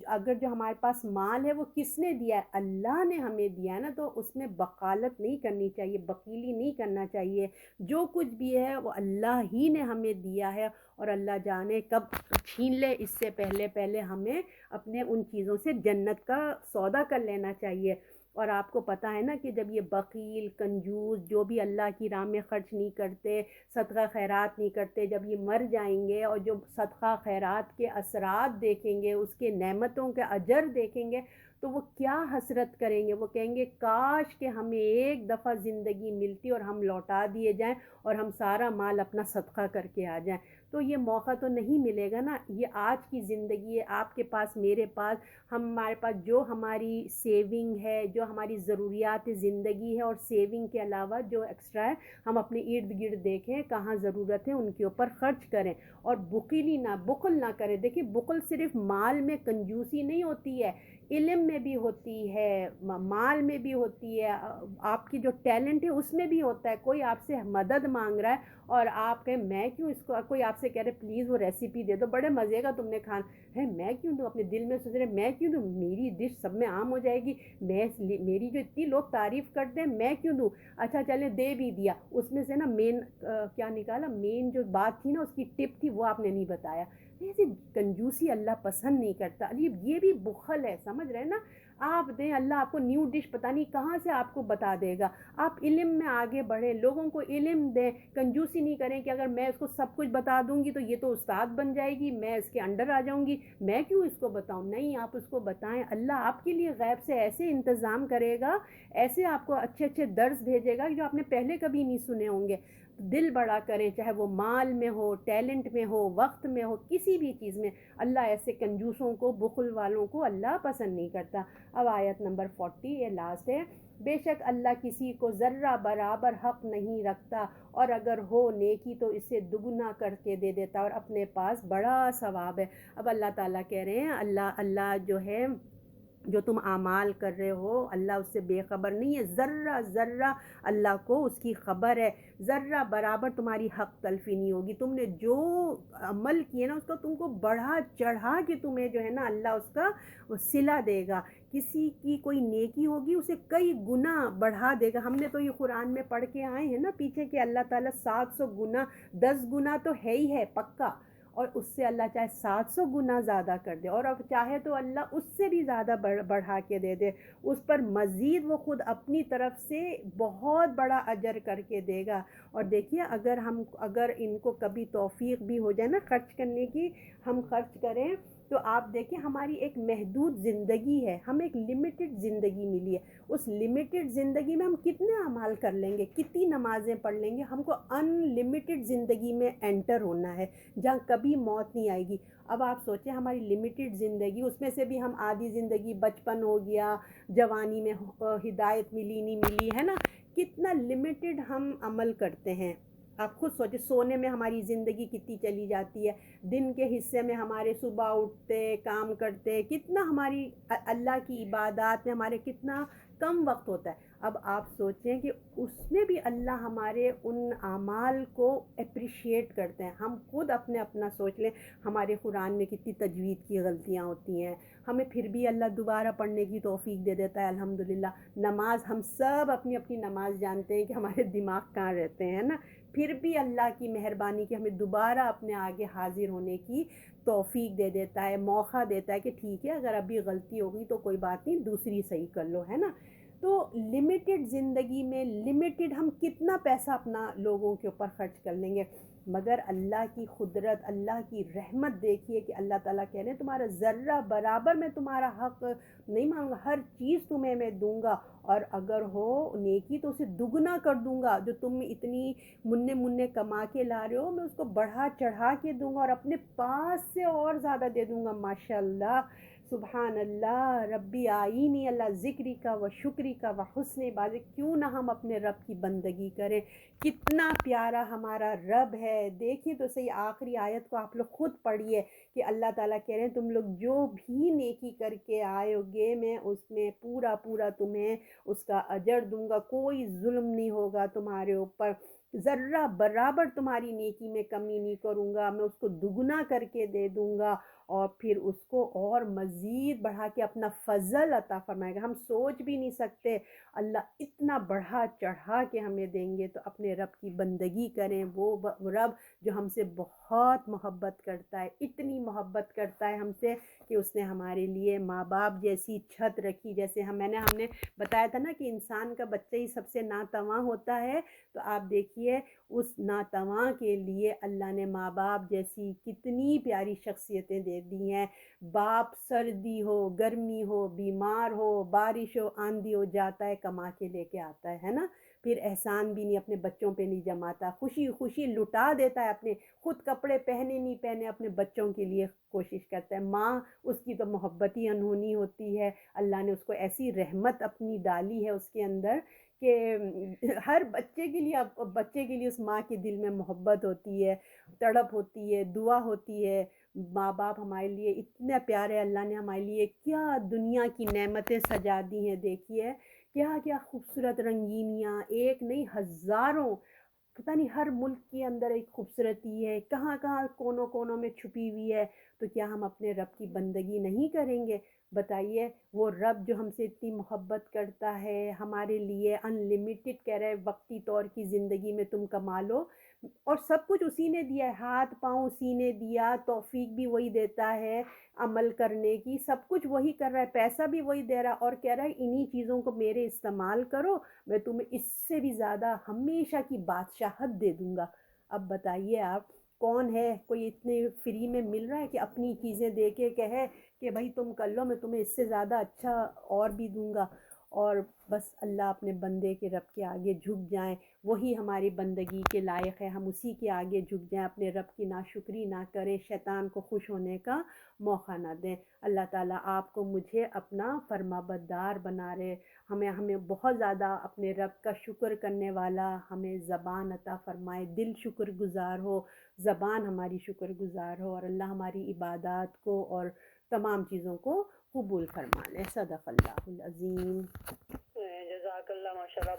Speaker 1: اگر جو ہمارے پاس مال ہے وہ کس نے دیا ہے؟ اللہ نے ہمیں دیا ہے نا، تو اس میں بخالت نہیں کرنی چاہیے، بخیلی نہیں کرنا چاہیے۔ جو کچھ بھی ہے وہ اللہ ہی نے ہمیں دیا ہے، اور اللہ جانے کب چھین لے، اس سے پہلے ہمیں اپنے ان چیزوں سے جنت کا سودا کر لینا چاہیے۔ اور آپ کو پتہ ہے نا کہ جب یہ بخیل کنجوس جو بھی اللہ کی راہ میں خرچ نہیں کرتے، صدقہ خیرات نہیں کرتے، جب یہ مر جائیں گے اور جو صدقہ خیرات کے اثرات دیکھیں گے، اس کے نعمتوں کے اجر دیکھیں گے، تو وہ کیا حسرت کریں گے، وہ کہیں گے کاش کہ ہمیں ایک دفعہ زندگی ملتی اور ہم لوٹا دیے جائیں اور ہم سارا مال اپنا صدقہ کر کے آ جائیں۔ تو یہ موقع تو نہیں ملے گا نا، یہ آج کی زندگی ہے، آپ کے پاس میرے پاس، ہمارے پاس جو ہماری سیونگ ہے، جو ہماری ضروریات زندگی ہے، اور سیونگ کے علاوہ جو ایکسٹرا ہے ہم اپنے ارد گرد دیکھیں کہاں ضرورت ہے ان کے اوپر خرچ کریں، اور بخل نہ کریں۔ دیکھیں بخل صرف مال میں کنجوسی نہیں ہوتی ہے، علم میں بھی ہوتی ہے، مال میں بھی ہوتی ہے، آپ کی جو ٹیلنٹ ہے اس میں بھی ہوتا ہے۔ کوئی آپ سے مدد مانگ رہا ہے اور آپ کہیں میں کیوں اس کو، کوئی آپ سے کہہ رہے پلیز وہ ریسیپی دے دو، بڑے مزے کا تم نے کھانا ہے، میں کیوں دوں، اپنے دل میں سوچ رہے میں کیوں دوں، میری ڈش سب میں عام ہو جائے گی، میری جو اتنی لوگ تعریف کرتے ہیں میں کیوں دوں، اچھا چلے دے بھی دیا، اس میں سے نا مین کیا نکالا، مین جو بات تھی نا اس کی ٹپ تھی وہ آپ نے نہیں بتایا۔ ایسی کنجوسی اللہ پسند نہیں کرتا، یہ بھی بخل ہے، سمجھ رہے ہیں نا؟ آپ دیں، اللہ آپ کو نیو ڈش پتہ نہیں کہاں سے آپ کو بتا دے گا، آپ علم میں آگے بڑھیں، لوگوں کو علم دیں، کنجوسی نہیں کریں کہ اگر میں اس کو سب کچھ بتا دوں گی تو یہ تو استاد بن جائے گی، میں اس کے انڈر آ جاؤں گی، میں کیوں اس کو بتاؤں، نہیں آپ اس کو بتائیں، اللہ آپ کے لیے غیب سے ایسے انتظام کرے گا، ایسے آپ کو اچھے اچھے درس بھیجے گا جو آپ نے پہلے کبھی نہیں سنے ہوں گے۔ دل بڑا کریں، چاہے وہ مال میں ہو، ٹیلنٹ میں ہو، وقت میں ہو، کسی بھی چیز میں، اللہ ایسے کنجوسوں کو، بخل والوں کو اللہ پسند نہیں کرتا۔ اب آیت نمبر 40، یہ لاسٹ ہے، بے شک اللہ کسی کو ذرہ برابر حق نہیں رکھتا، اور اگر ہو نیکی تو اسے دگنا کر کے دے دیتا، اور اپنے پاس بڑا ثواب ہے۔ اب اللہ تعالیٰ کہہ رہے ہیں اللہ جو ہے، جو تم اعمال کر رہے ہو اللہ اس سے بے خبر نہیں ہے، ذرہ ذرہ اللہ کو اس کی خبر ہے، ذرہ برابر تمہاری حق تلفی نہیں ہوگی، تم نے جو عمل کیے نا اس کو تم کو بڑھا چڑھا کے تمہیں جو ہے نا اللہ اس کا صلہ دے گا، کسی کی کوئی نیکی ہوگی اسے کئی گنا بڑھا دے گا۔ ہم نے تو یہ قرآن میں پڑھ کے آئے ہیں نا پیچھے کہ اللہ تعالیٰ 700 گنا، 10 گنا تو ہے ہی ہے پکا، اور اس سے اللہ چاہے 700 گنا زیادہ کر دے، اور اب چاہے تو اللہ اس سے بھی زیادہ بڑھا کے دے دے، اس پر مزید وہ خود اپنی طرف سے بہت بڑا اجر کر کے دے گا۔ اور دیکھیے اگر ان کو کبھی توفیق بھی ہو جائے نا خرچ کرنے کی، ہم خرچ کریں تو آپ دیکھیں ہماری ایک محدود زندگی ہے، ہمیں ایک لمیٹڈ زندگی ملی ہے، اس لمیٹڈ زندگی میں ہم کتنے اعمال کر لیں گے، کتنی نمازیں پڑھ لیں گے، ہم کو ان لمیٹڈ زندگی میں انٹر ہونا ہے جہاں کبھی موت نہیں آئے گی۔ اب آپ سوچیں ہماری لمیٹڈ زندگی، اس میں سے بھی ہم آدھی زندگی بچپن ہو گیا، جوانی میں ہدایت ملی نہیں ملی ہے نا، کتنا لمیٹڈ ہم عمل کرتے ہیں۔ آپ خود سوچیں سونے میں ہماری زندگی کتنی چلی جاتی ہے، دن کے حصے میں ہمارے صبح اٹھتے کام کرتے، کتنا ہماری اللہ کی عبادات میں ہمارے کتنا کم وقت ہوتا ہے۔ اب آپ سوچیں کہ اس میں بھی اللہ ہمارے ان اعمال کو اپریشیٹ کرتے ہیں۔ ہم خود اپنا سوچ لیں، ہمارے قرآن میں کتنی تجوید کی غلطیاں ہوتی ہیں، ہمیں پھر بھی اللہ دوبارہ پڑھنے کی توفیق دے دیتا ہے الحمدللہ۔ نماز ہم سب اپنی اپنی نماز جانتے ہیں کہ ہمارے دماغ کہاں رہتے ہیں نا، پھر بھی اللہ کی مہربانی کہ ہمیں دوبارہ اپنے آگے حاضر ہونے کی توفیق دے دیتا ہے، موقع دیتا ہے کہ ٹھیک ہے اگر ابھی غلطی ہوگی تو کوئی بات نہیں، دوسری صحیح کر لو، ہے نا۔ تو لمیٹڈ زندگی میں لمیٹڈ ہم کتنا پیسہ اپنا لوگوں کے اوپر خرچ کر لیں گے، مگر اللہ کی قدرت، اللہ کی رحمت دیکھیے کہ اللہ تعالیٰ کہہ رہے ہیں تمہارا ذرہ برابر میں تمہارا حق نہیں مانگا، ہر چیز تمہیں میں دوں گا، اور اگر ہو نیکی تو اسے دگنا کر دوں گا، جو تم اتنی مننے کما کے لا رہے ہو میں اس کو بڑھا چڑھا کے دوں گا، اور اپنے پاس سے اور زیادہ دے دوں گا۔ ماشاءاللہ، سبحان اللہ، ربی آئینی اللہ ذکری کا و شکری کا و حسن عبادت، کیوں نہ ہم اپنے رب کی بندگی کریں، کتنا پیارا ہمارا رب ہے۔ دیکھیں تو صحیح آخری آیت کو آپ لوگ خود پڑھیے کہ اللہ تعالیٰ کہہ رہے ہیں تم لوگ جو بھی نیکی کر کے آئے ہوگے میں اس میں پورا پورا تمہیں اس کا اجر دوں گا، کوئی ظلم نہیں ہوگا تمہارے اوپر، ذرہ برابر تمہاری نیکی میں کمی نہیں کروں گا، میں اس کو دگنا کر کے دے دوں گا، اور پھر اس کو اور مزید بڑھا کے اپنا فضل عطا فرمائے گا۔ ہم سوچ بھی نہیں سکتے اللہ اتنا بڑھا چڑھا کے ہمیں دیں گے، تو اپنے رب کی بندگی کریں، وہ رب جو ہم سے بہت محبت کرتا ہے، اتنی محبت کرتا ہے ہم سے کہ اس نے ہمارے لیے ماں باپ جیسی چھت رکھی. جیسے ہم نے بتایا تھا نا کہ انسان کا بچہ ہی سب سے ناتواں ہوتا ہے، تو آپ دیکھیے اس ناتواں کے لیے اللہ نے ماں باپ جیسی کتنی پیاری شخصیتیں دے دی ہیں. باپ سردی ہو، گرمی ہو، بیمار ہو، بارش ہو، آندھی ہو، جاتا ہے کما کے لے کے آتا ہے نا. پھر احسان بھی نہیں اپنے بچوں پہ نہیں جماتا، خوشی خوشی لٹا دیتا ہے، اپنے خود کپڑے پہنے نہیں پہنے اپنے بچوں کے لیے کوشش کرتا ہے. ماں اس کی تو محبت ہی انہونی ہوتی ہے. اللہ نے اس کو ایسی رحمت اپنی ڈالی ہے اس کے اندر کہ ہر بچے کے لیے اس ماں کے دل میں محبت ہوتی ہے، تڑپ ہوتی ہے، دعا ہوتی ہے. ماں باپ ہمارے لیے اتنے پیارے، اللہ نے ہمارے لیے کیا دنیا کی نعمتیں سجا دی ہیں. دیکھیے کیا کیا خوبصورت رنگینیاں، ایک نہیں ہزاروں، پتہ نہیں ہر ملک کے اندر ایک خوبصورتی ہے، کہاں کہاں کونوں کونوں میں چھپی ہوئی ہے. تو کیا ہم اپنے رب کی بندگی نہیں کریں گے؟ بتائیے، وہ رب جو ہم سے اتنی محبت کرتا ہے، ہمارے لیے ان لمیٹڈ کہہ رہے وقتی طور کی زندگی میں تم کما لو، اور سب کچھ اسی نے دیا ہے، ہاتھ پاؤں اسی نے دیا، توفیق بھی وہی دیتا ہے عمل کرنے کی، سب کچھ وہی کر رہا ہے، پیسہ بھی وہی دے رہا ہے، اور کہہ رہا ہے انہی چیزوں کو میرے استعمال کرو، میں تمہیں اس سے بھی زیادہ ہمیشہ کی بادشاہت دے دوں گا. اب بتائیے آپ، کون ہے کوئی اتنے فری میں مل رہا ہے کہ اپنی چیزیں دے کے کہے کہ بھائی تم کر لو، میں تمہیں اس سے زیادہ اچھا اور بھی دوں گا. اور بس اللہ اپنے بندے کے رب کے آگے جھک جائیں، وہی ہماری بندگی کے لائق ہے، ہم اسی کے آگے جھک جائیں، اپنے رب کی ناشکری نہ کریں، شیطان کو خوش ہونے کا موقع نہ دیں. اللہ تعالیٰ آپ کو مجھے اپنا فرما بردار بنا رہے، ہمیں بہت زیادہ اپنے رب کا شکر کرنے والا ہمیں زبان عطا فرمائے، دل شکر گزار ہو، زبان ہماری شکر گزار ہو، اور اللہ ہماری عبادات کو اور تمام چیزوں کو قبول فرما لے. صدق اللہ العظیم.
Speaker 2: جزاک اللہ، ماشاء اللہ